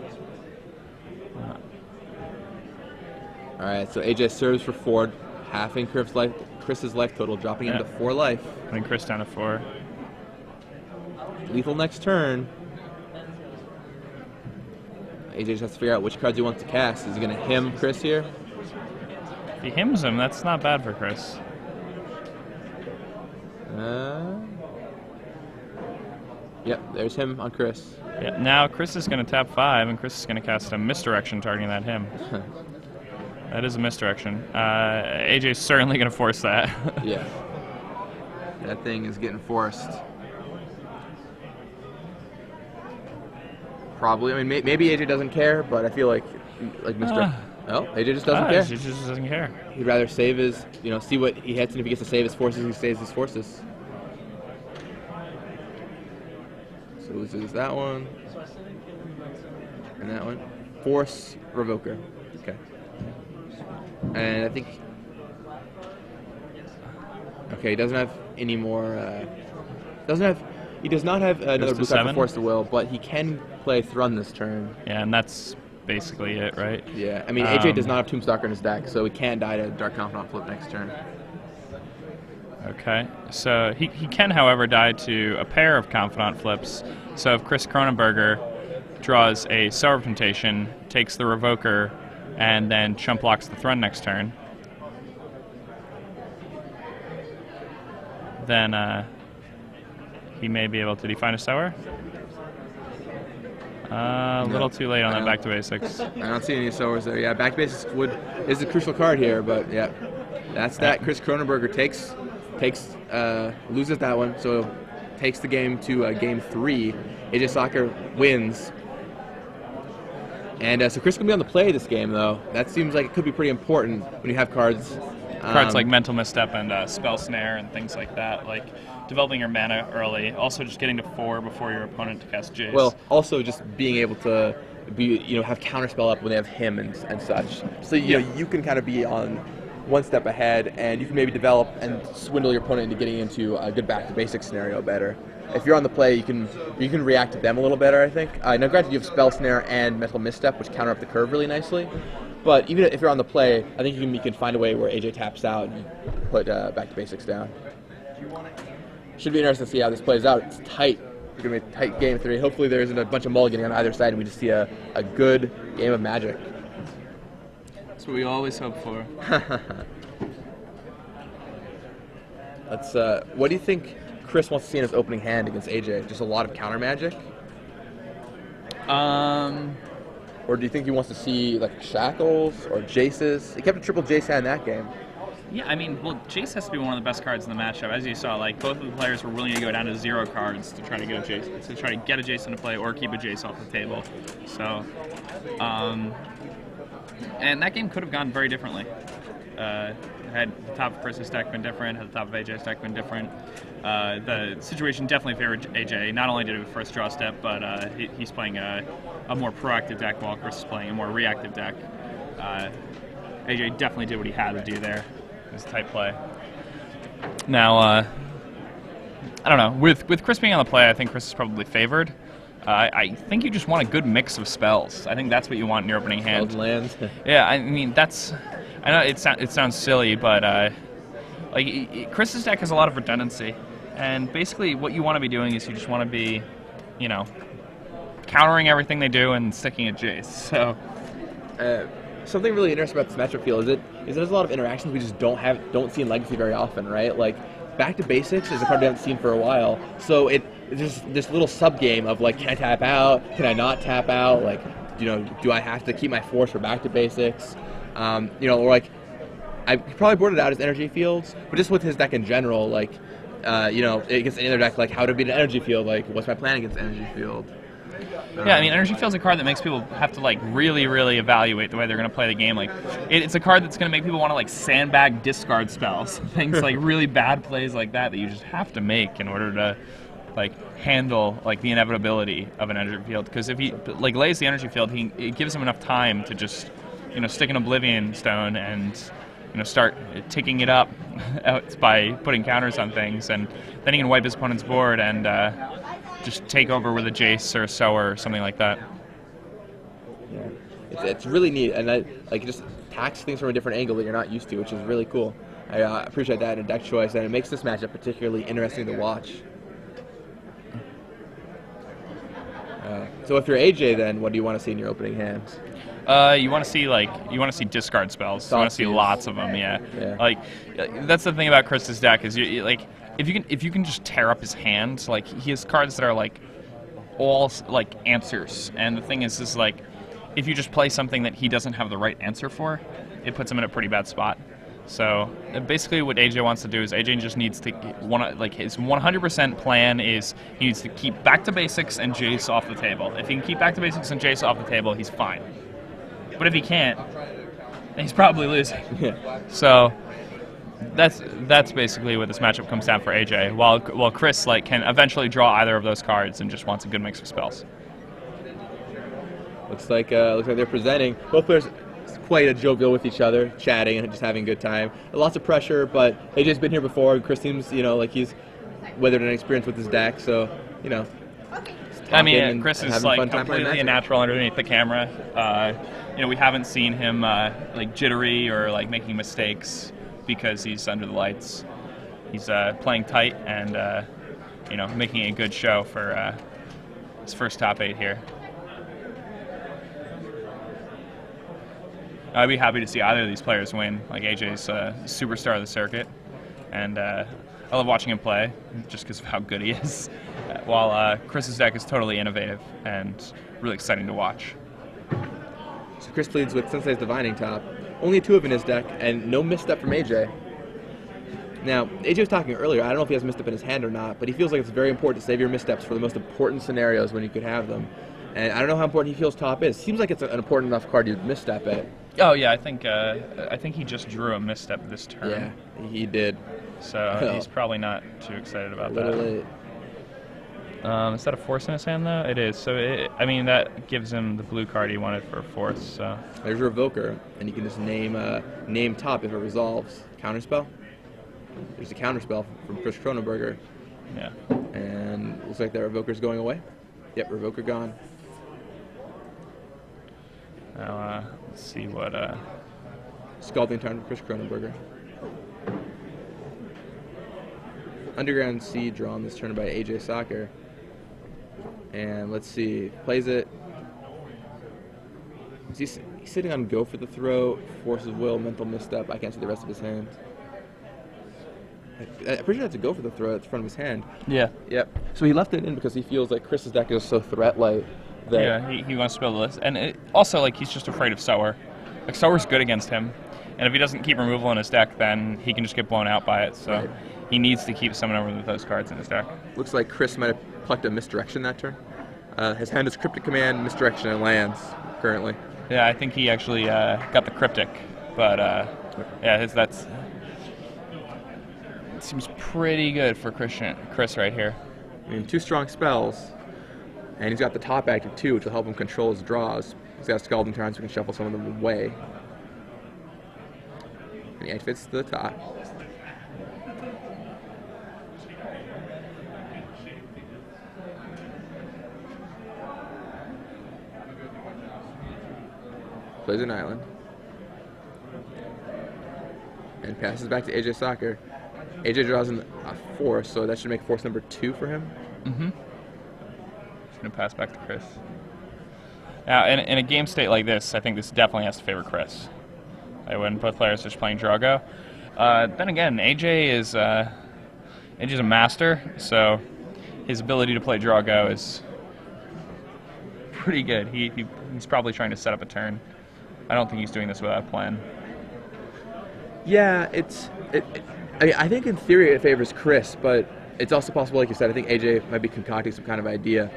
All right, so AJ serves for 4, halving Chris's life total, dropping him to 4 life. Putting Chris down to 4. Lethal next turn. AJ just has to figure out which cards he wants to cast. Is he going to him Chris here? If he hymns him, that's not bad for Chris. Yep, there's him on Chris. Yeah, now Chris is going to tap 5, and Chris is going to cast a misdirection targeting that him. That is a misdirection. AJ's certainly going to force that. Yeah. That thing is getting forced. Probably. I mean, maybe AJ doesn't care, but I feel like Mr. Oh, AJ just doesn't care. AJ just doesn't care. He'd rather save his, see what he hits, and if he gets to save his forces, he saves his forces. So loses that one. And that one. Force Revoker. Okay. And I think Okay, he doesn't have any more. He does not have another blue card for Force the Will, but he can play Thrun this turn. Yeah, and that's basically it, right? Yeah, I mean, AJ does not have Tombstalker in his deck, so he can die to Dark Confidant flip next turn. Okay, so he can, however, die to a pair of Confidant flips. So if Chris Kronenberger draws a Sour Temptation, takes the Revoker, and then chump blocks the Thrun next turn, then he may be able to define a Sour. A little too late on that Back to Basics. I don't see any Sowers there. Yeah, Back to Basics is a crucial card here, but yeah, that's that. Chris Kronenberger loses that one, so takes the game to game 3. AJ Sacher wins. And so Chris can be on the play this game, though. That seems like it could be pretty important when you have cards. Cards like Mental Misstep and Spell Snare and things like that, like developing your mana early. Also, just getting to 4 before your opponent to cast Jace. Well, also just being able to have counterspell up when they have him and such. So you can kind of be on one step ahead, and you can maybe develop and swindle your opponent into getting into a good back to basics scenario better. If you're on the play, you can react to them a little better, I think. Now, granted, you have Spell Snare and Mental Misstep, which counter up the curve really nicely. But even if you're on the play, I think you can find a way where AJ taps out and you put back to basics down. Should be interesting to see how this plays out. It's tight. It's going to be a tight game 3. Hopefully there isn't a bunch of mulliganing on either side and we just see a good game of Magic. That's what we always hope for. What do you think Chris wants to see in his opening hand against AJ? Just a lot of counter Magic? Or do you think he wants to see like Shackles or Jaces? He kept a triple Jace hand in that game. Yeah, I mean, well, Jace has to be one of the best cards in the matchup. As you saw, like both of the players were willing to go down to 0 cards to try to get a Jace, into play or keep a Jace off the table. So, and that game could have gone very differently. Had the top of Chris's deck been different, had the top of AJ's deck been different. The situation definitely favored AJ. Not only did it first draw step, but he's playing a more proactive deck while Chris is playing a more reactive deck. AJ definitely did what he had to do there. It was a tight play. Now, I don't know. With Chris being on the play, I think Chris is probably favored. I think you just want a good mix of spells. I think that's what you want in your opening hand. Lands. Yeah, I mean I know it sounds silly, but Chris's deck has a lot of redundancy, and basically what you want to be doing is you just want to be, countering everything they do and sticking a Jace. So, something really interesting about this matchup field is there's a lot of interactions we just don't see in Legacy very often, right? Like Back to Basics is a card we haven't seen for a while, so it's just this little sub game of like, can I tap out? Can I not tap out? Like, do I have to keep my force for Back to Basics? Or like, I probably boarded out his energy fields, but just with his deck in general, like, against any other deck, like how to beat an energy field, like what's my plan against energy field? Yeah, I mean, energy field's a card that makes people have to like really, really evaluate the way they're going to play the game. Like, it's a card that's going to make people want to like sandbag discard spells, things like really bad plays like that you just have to make in order to like handle like the inevitability of an energy field. Because if he like lays the energy field, it gives him enough time to just stick an Oblivion Stone and start ticking it up by putting counters on things, and then he can wipe his opponent's board and just take over with a Jace or a Sower or something like that. Yeah, it's really neat, and it just attacks things from a different angle that you're not used to, which is really cool. I appreciate that in a deck choice, and it makes this matchup particularly interesting to watch. So if you're AJ, then what do you want to see in your opening hands? You want to see discard spells. You want to see lots of them. Yeah. Like that's the thing about Chris's deck is if you can just tear up his hand, like he has cards that are like all like answers. And the thing is like if you just play something that he doesn't have the right answer for, it puts him in a pretty bad spot. So basically what AJ wants to do is AJ just needs to his 100% plan is he needs to keep Back to Basics and Jace off the table. If he can keep Back to Basics and Jace off the table, he's fine. But if he can't, then he's probably losing. Yeah. So that's basically what this matchup comes down for AJ. While Chris can eventually draw either of those cards and just wants a good mix of spells. Looks like they're presenting. Both players quite jovial with each other, chatting and just having a good time. Lots of pressure, but AJ's been here before, and Chris seems, like he's weathered an experience with his deck, so, I mean, Chris is like completely a natural underneath the camera. We haven't seen him like jittery or like making mistakes because he's under the lights. He's playing tight and making a good show for his first top 8 here. I'd be happy to see either of these players win. Like AJ's a superstar of the circuit, and I love watching him play just because of how good he is. While Chris's deck is totally innovative and really exciting to watch. So Chris leads with Sensei's Divining Top. Only 2 of in his deck, and no misstep from AJ. Now, AJ was talking earlier, I don't know if he has misstep in his hand or not, but he feels like it's very important to save your missteps for the most important scenarios when you could have them. And I don't know how important he feels top is. Seems like it's an important enough card to misstep it. Oh yeah, I think he just drew a misstep this turn. Yeah, he did. So he's probably not too excited about that. A little late. Is that a force in his hand though? It is. So that gives him the blue card he wanted for a force. So there's a Revoker, and you can just name top if it resolves. Counterspell. There's a counterspell from Chris Kronenberger. Yeah. And looks like that Revoker's going away. Yep, Revoker gone. Now let's see what. Scalding Tarn from Chris Kronenberger. Underground Sea drawn this turn by AJ Sacher. And let's see, plays it. He's sitting on Go for the Throat, Force of Will, Mental Misstep. I can't see the rest of his hand. I'm pretty sure that's a Go for the Throat at the front of his hand. Yeah. Yep. So he left it in because he feels like Chris's deck is so threat light. Yeah, he wants to build a list. And also, like, he's just afraid of Sower. Like, Sower's good against him. And if he doesn't keep removal in his deck, then he can just get blown out by it. So right. He needs to keep some number of those cards in his deck. Looks like Chris might have plucked a Misdirection that turn. His hand is Cryptic Command, Misdirection, and lands currently. Yeah, I think he actually got the Cryptic. But, it seems pretty good for Chris right here. I mean, 2 strong spells. And he's got the top active too, which will help him control his draws. He's got Scalding Tarn, so we can shuffle some of them away. And he activates the top. Plays an island. And passes back to AJ Sacher. AJ draws in a force, so that should make force number 2 for him. Mm-hmm. Going to pass back to Chris. Now, in a game state like this, I think this definitely has to favor Chris. When both players are just playing Drago. Then again, AJ is a master, so his ability to play Drago is pretty good. He's probably trying to set up a turn. I don't think he's doing this without a plan. Yeah, I think in theory it favors Chris, but it's also possible, like you said, I think AJ might be concocting some kind of idea.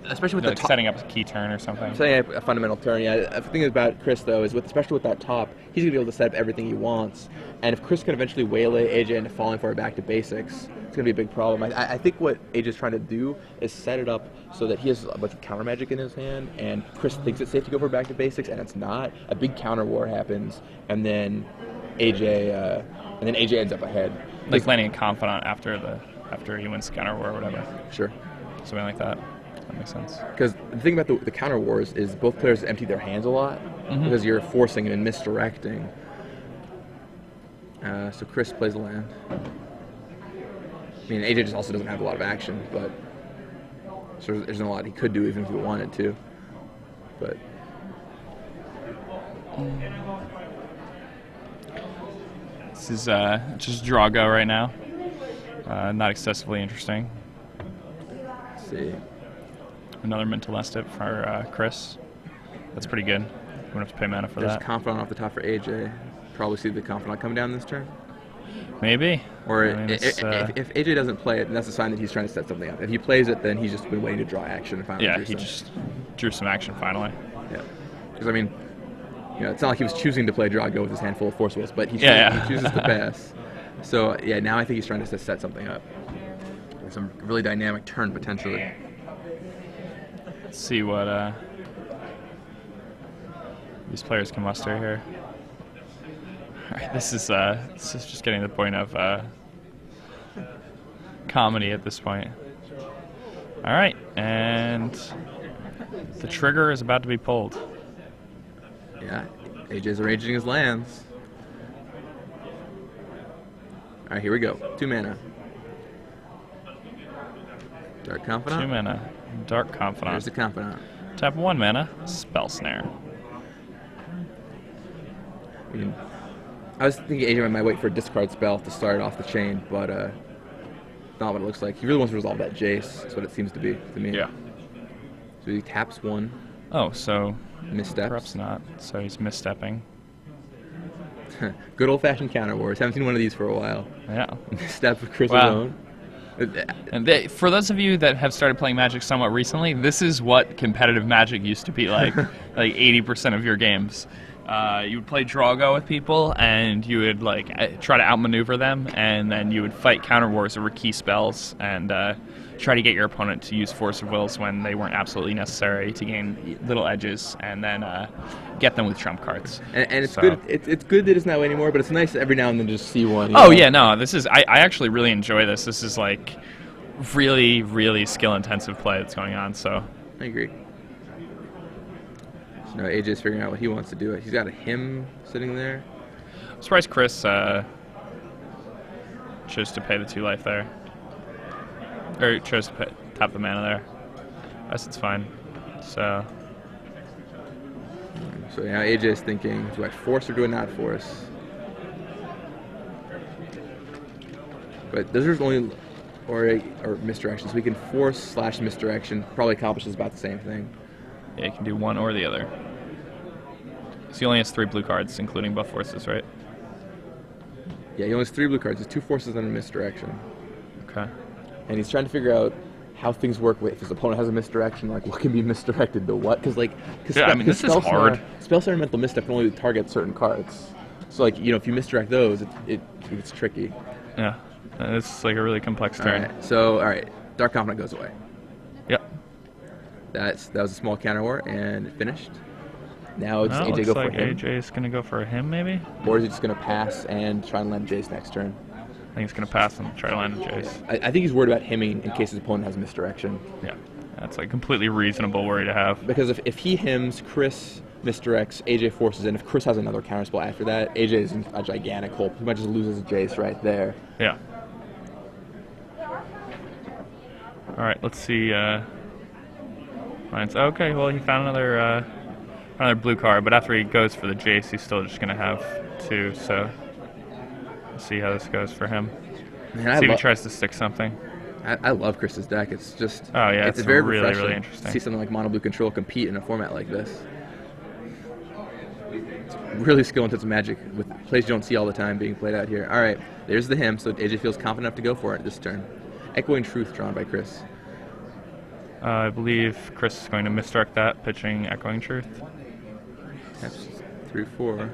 Especially with like setting up a key turn or something. Setting up a fundamental turn, yeah. The thing about Chris, though, is especially with that top, he's going to be able to set up everything he wants. And if Chris can eventually waylay AJ into falling for it back to basics, it's going to be a big problem. I think what AJ's trying to do is set it up so that he has a bunch of counter magic in his hand, and Chris thinks it's safe to go for back to basics, and it's not. A big counter war happens, and then AJ ends up ahead. Like landing a Confidant after he wins the counter war or whatever. Sure. Something like that. That makes sense. Because the thing about the counter wars is both players empty their hands a lot because you're forcing and misdirecting. So Chris plays a land. I mean, AJ just also doesn't have a lot of action, but so there's not a lot he could do even if he wanted to. But this is just Drago right now. Not excessively interesting. Let's see. Another mental misstep for Chris. That's pretty good. You won't have to pay mana for that. There's Confidant off the top for AJ. Probably see the Confidant come down this turn. Maybe. Or if AJ doesn't play it, then that's a sign that he's trying to set something up. If he plays it, then he's just been waiting to draw action and finally he just drew some action finally. Yeah. Because, I mean, it's not like he was choosing to play Drago with his hand full of Force Wills, but he chooses to pass. So, yeah, now I think he's trying to set something up. Some really dynamic turn, potentially. Let's see what these players can muster here. All right, this is just getting to the point of comedy at this point. All right, and the trigger is about to be pulled. Yeah, AJ's arranging his lands. All right, here we go. 2 mana. Dark Confidant. 2 mana. Dark Confidant. There's the Confidant. Tap 1 mana. Spell Snare. I was thinking AJ might wait for a discard spell to start off the chain, but not what it looks like. He really wants to resolve that Jace. That's what it seems to be to me. Yeah. So he taps 1. Oh, so Missteps. perhaps not. So he's misstepping. Good old-fashioned counter wars. Haven't seen one of these for a while. Yeah. Misstep of Chris's Wow. own. And for those of you that have started playing Magic somewhat recently, this is what competitive Magic used to be like. Like 80% of your games. You would play Draw-Go with people, and you would try to outmaneuver them, and then you would fight counter wars over key spells, and try to get your opponent to use Force of Wills when they weren't absolutely necessary to gain little edges, and then get them with trump cards. And it's good. It's good that it's not anymore, but it's nice every now and then to just see one. Oh yeah, no, this is. I actually really enjoy this. This is like really, really skill-intensive play that's going on. So I agree. So now AJ's figuring out what he wants to do. He's got a hymn sitting there. I'm surprised Chris chose to pay the 2 life there. Or chose to tap the mana there. I guess it's fine. So now AJ's thinking, do I force or do I not force? But those are only or misdirection, so we can force / misdirection. Probably accomplishes about the same thing. yeah, you can do one or the other. So he only has 3 blue cards, including buff forces, right? Yeah, he only has 3 blue cards. There's 2 forces and a misdirection. Okay. And he's trying to figure out how things work if his opponent has a misdirection, like what can be misdirected to what? Because this is hard. Spell Snare and Mental Misstep can only target certain cards. So if you misdirect those, it's tricky. Yeah, it's like a really complex turn. All right, Dark Confidant goes away. Yep. That was a small counter war and it finished. Now it's No, AJ looks go like for him. AJ's gonna go for him, maybe. Or is he just gonna pass and try and land Jace next turn? I think he's gonna pass and try to land a Jace. I think he's worried about hemming in case his opponent has misdirection. Yeah, that's like completely reasonable worry to have. Because if he hems, Chris misdirects, AJ forces in. If Chris has another counterspell after that, AJ is in a gigantic hole. He might just lose his Jace right there. Yeah. All right, let's see. Mine's okay. Well, he found another blue card, but after he goes for the Jace, he's still just gonna have 2. So we'll see how this goes for him. Man, see if he tries to stick something. I love Chris's deck. It's just it's very really, refreshing really interesting. to see something like Mono Blue Control compete in a format like this. It's really skill-intensive Magic with plays you don't see all the time being played out here. All right, there's the hymn, so AJ feels confident enough to go for it this turn. Echoing Truth drawn by Chris. I believe Chris is going to misdirect that, pitching Echoing Truth. Taps 3/4.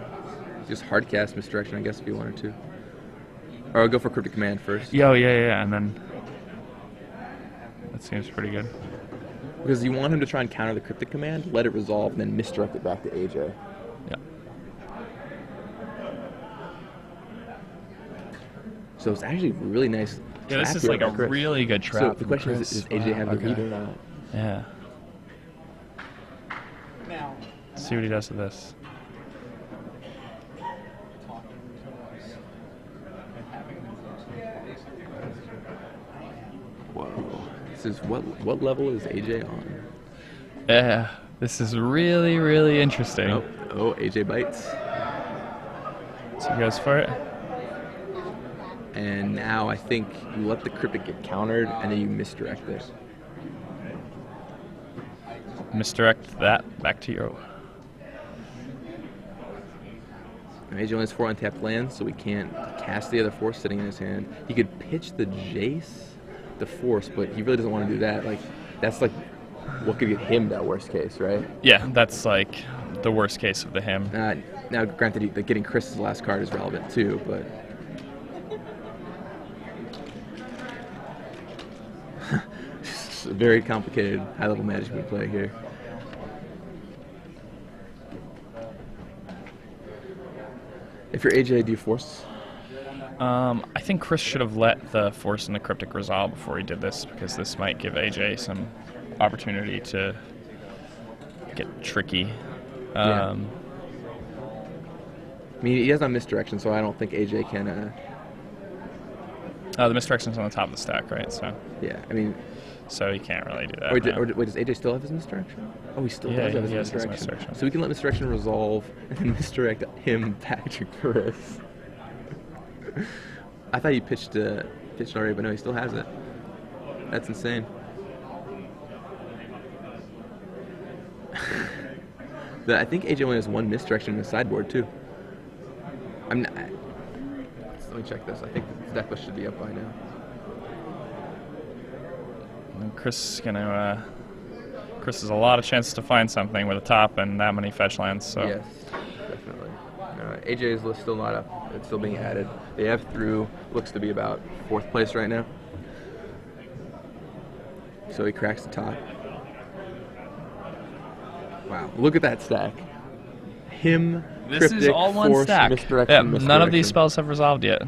Just hard cast misdirection, I guess, if you wanted to. Or I'll go for Cryptic Command first. Yeah, and then that seems pretty good. Because you want him to try and counter the Cryptic Command, let it resolve, and then misdirect it back to AJ. Yeah. So it's actually really nice. Yeah, this is like a really good trap. So the question is, does AJ have the lead or not? Yeah. Let's see what he does with this. Whoa. This is what level is AJ on? Yeah, this is really, really interesting. Oh, AJ bites. So he goes for it. And now I think you let the Cryptic get countered, and then you misdirect it. Misdirect that back to you. AJ only has 4 untapped lands, so we can't cast the other Force sitting in his hand. He could pitch the Jace, the Force, but he really doesn't want to do that. That's what could get him that worst case, right? Yeah, that's like the worst case of the hymn. Now, granted, getting Chris's last card is relevant too, but it's a very complicated high-level management play here. If you're AJ, do you force? I think Chris should have let the Force and the Cryptic resolve before he did this, because this might give AJ some opportunity to get tricky. Yeah. I mean, he has no misdirection, so I don't think AJ can... The misdirection's on the top of the stack, right? So yeah, I mean... So he can't really do that. Wait, does AJ still have his misdirection? Oh, he still does have his misdirection. So we can let misdirection resolve and then misdirect him back to Chris. I thought he pitched already, but no, he still has it. That's insane. I think AJ only has one misdirection in the sideboard, too. Let me check this. I think the deck list should be up by now. And Chris is gonna. Chris has a lot of chances to find something with a top and that many fetch lands. So. Yes, definitely. AJ's list still not up. It's still being added. They have through looks to be about 4th place right now. So he cracks the top. Wow, look at that stack. Him. This Cryptic, is all one Force, stack. Misdirection, none of these spells have resolved yet.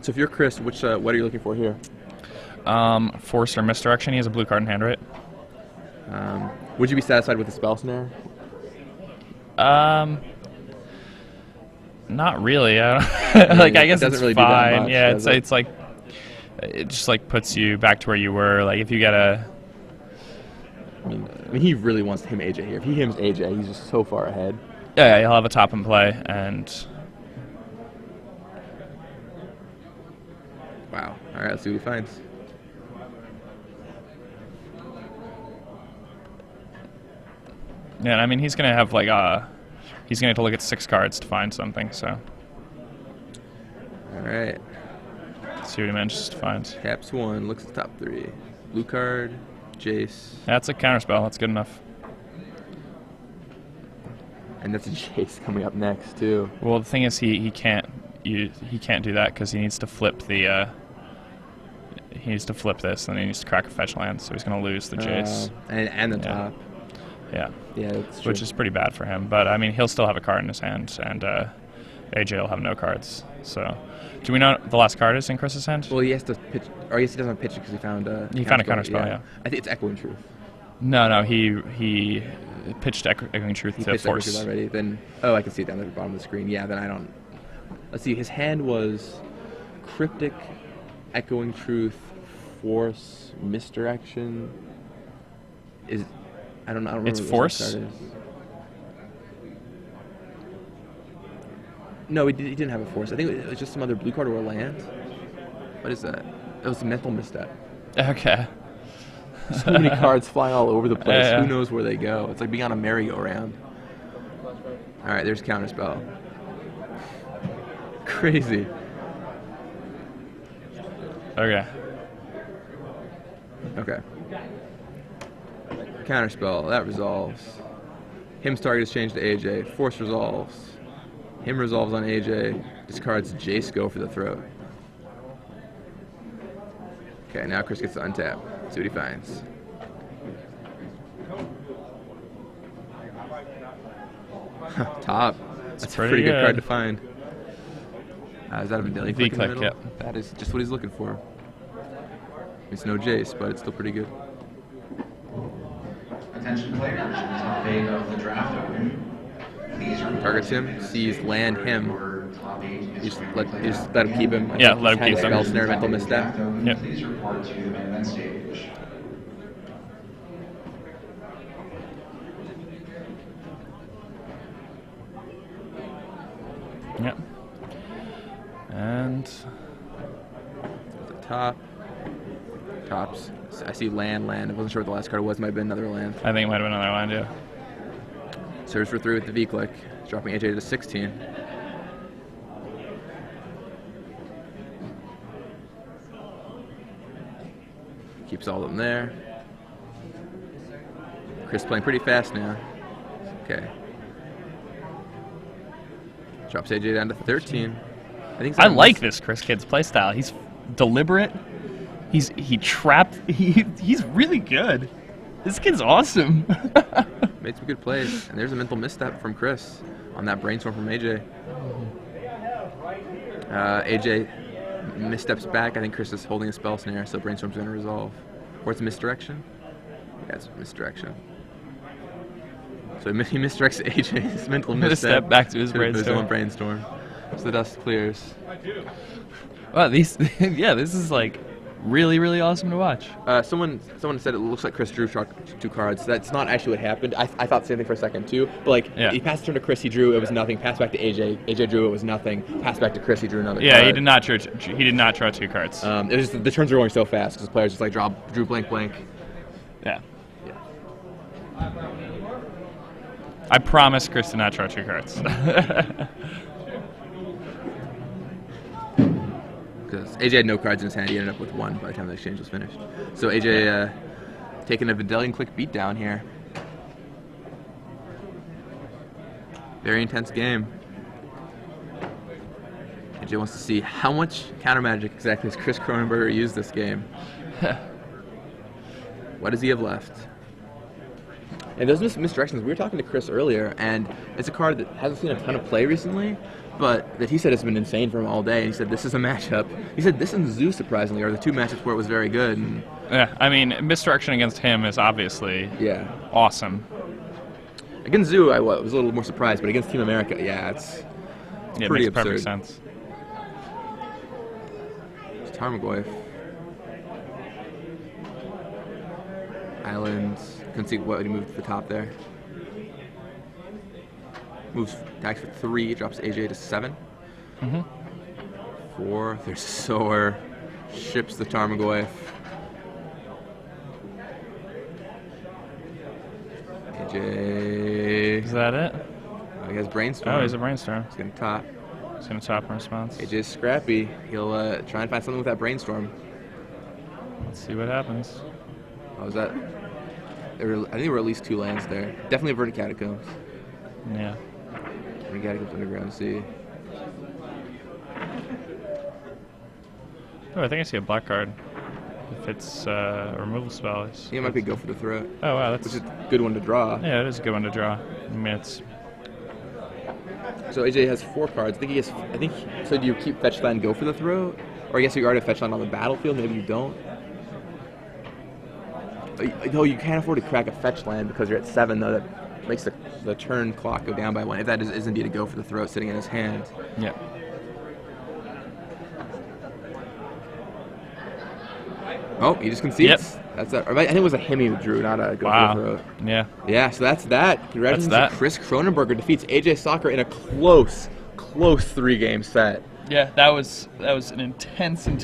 So if you're Chris, what are you looking for here? Force or Misdirection. He has a blue card in hand, right? Would you be satisfied with the spell snare? Not really. I guess it's really fine. Do that much, yeah, it's like it just like puts you back to where you were. Like if you get a. I mean, he really wants to him AJ here. If he hims AJ, he's just so far ahead. Yeah, he'll have a top in play, and wow. All right, let's see what he finds. Yeah, I mean he's gonna have like he's gonna have to look at 6 cards to find something. So. All right. Let's see what he manages to find. Taps 1, looks at the top 3. Blue card, Jace. That's a counterspell. That's good enough. And that's a Jace coming up next too. Well, the thing is, he can't do that because he needs to flip the. He needs to flip this, and he needs to crack a fetch land, so he's going to lose the Jace. And the top. Yeah. Yeah, that's true. Which is pretty bad for him, but I mean, he'll still have a card in his hand, and AJ will have no cards. So, do we know what the last card is in Chris's hand? Well, he has to pitch, or I guess he doesn't pitch it because he found a. He found a counterspell. Yeah. I think it's Echoing Truth. No, he pitched Echoing Truth to pitched Force. Echoing Truth already. Then I can see it down at the bottom of the screen. Yeah, then I don't. Let's see. His hand was Cryptic, Echoing Truth, Force, Misdirection. I don't remember. It's Force? No, he didn't have a Force. I think it was just some other blue card or a land. What is that? It was a mental misstep. Okay. So many cards flying all over the place. Yeah. Who knows where they go? It's like being on a merry-go-round. All right, there's Counterspell. Crazy. Okay. Counterspell, that resolves. Him's target is changed to AJ. Force resolves. Him resolves on AJ. Discards Jace go for the throat. Okay, now Chris gets to untap. See what he finds. Top. That's a pretty good card to find. Is that a Vidillion click in the middle? Yep. That is just what he's looking for. It's no Jace, but it's still pretty good. Attention players, it is a phase of the draft open. Please Targets him, sees land him. You just let him keep him. Yeah, let him keep him. Spell snare, mental misstep. Yep. Please report to the main event stage. Yep. And at the top. Tops. I see land. I wasn't sure what the last card was. Might have been another land. I think it might have been another land, yeah. Serves for 3 with the V-click. Dropping AJ to 16. Keeps all of them there. Chris playing pretty fast now. Okay. Drops AJ down to 13. I like this Chris Kid's playstyle. He's deliberate. He's really good. This kid's awesome. made some good plays. And there's a mental misstep from Chris on that brainstorm from AJ. AJ missteps back. I think Chris is holding a spell snare, so brainstorm's going to resolve. Or it's a misdirection? Yeah, it's a misdirection. So he misdirects AJ's mental misstep back to his own brainstorm. So the dust clears. Wow, these yeah, this is like really, really awesome to watch. Someone said it looks like Chris drew 2 cards. That's not actually what happened. I thought the same thing for a second too. But like, he passed the turn to Chris, he drew, it was nothing. Passed back to AJ, AJ drew, it was nothing. Passed back to Chris, he drew another card. He did not draw. He did not draw 2 cards. It was just, the turns were going so fast because the players just like drew blank. Yeah. I promise Chris did not draw 2 cards. Because AJ had no cards in his hand, he ended up with 1 by the time the exchange was finished. So AJ taking a Vidalian Click beatdown here. Very intense game. AJ wants to see how much counter magic exactly has Chris Kronenberger used this game. What does he have left? And those misdirections, we were talking to Chris earlier, and it's a card that hasn't seen a ton of play recently, but that he said has been insane for him all day. And he said this is a matchup. He said this and Zoo, surprisingly, are the 2 matchups where it was very good. And yeah, I mean, misdirection against him is obviously awesome. Against Zoo, I was a little more surprised, but against Team America, it's pretty it makes absurd. Perfect sense. It's Tarmogoyf. Islands. Couldn't see what he moved to the top there. Moves attacks for 3, drops AJ to 7. 4, there's Sower. Ships the Tarmogoyf. AJ. Is that it? He has Brainstorm. Oh, he's a Brainstorm. He's going to top. He's going to top in response. AJ's scrappy. He'll try and find something with that Brainstorm. Let's see what happens. What was that? I think there were at least 2 lands there. Definitely averted Catacombs. Yeah. Averted Catacombs, Underground Sea. Oh, I think I see a black card. If it's a removal spell. It might be Go for the Throat. Oh, wow. That's which is a good one to draw. Yeah, it is a good one to draw. I mean, it's... So AJ has 4 cards. So do you keep Fetch Land, Go for the Throat? Or I guess you already have Fetch Land on the battlefield, maybe you don't. No, you can't afford to crack a Fetch Land because you're at 7, though. That makes the turn clock go down by 1. If that is indeed a Go for the Throat sitting in his hand. Yeah. Oh, he just concedes. That's that. I think it was a Hemi who drew, not a Go for the Throat. Yeah. Yeah, so that's that. Congratulations to Chris Kronenberger defeats AJ Sacher in a close 3-game set. Yeah, that was an intense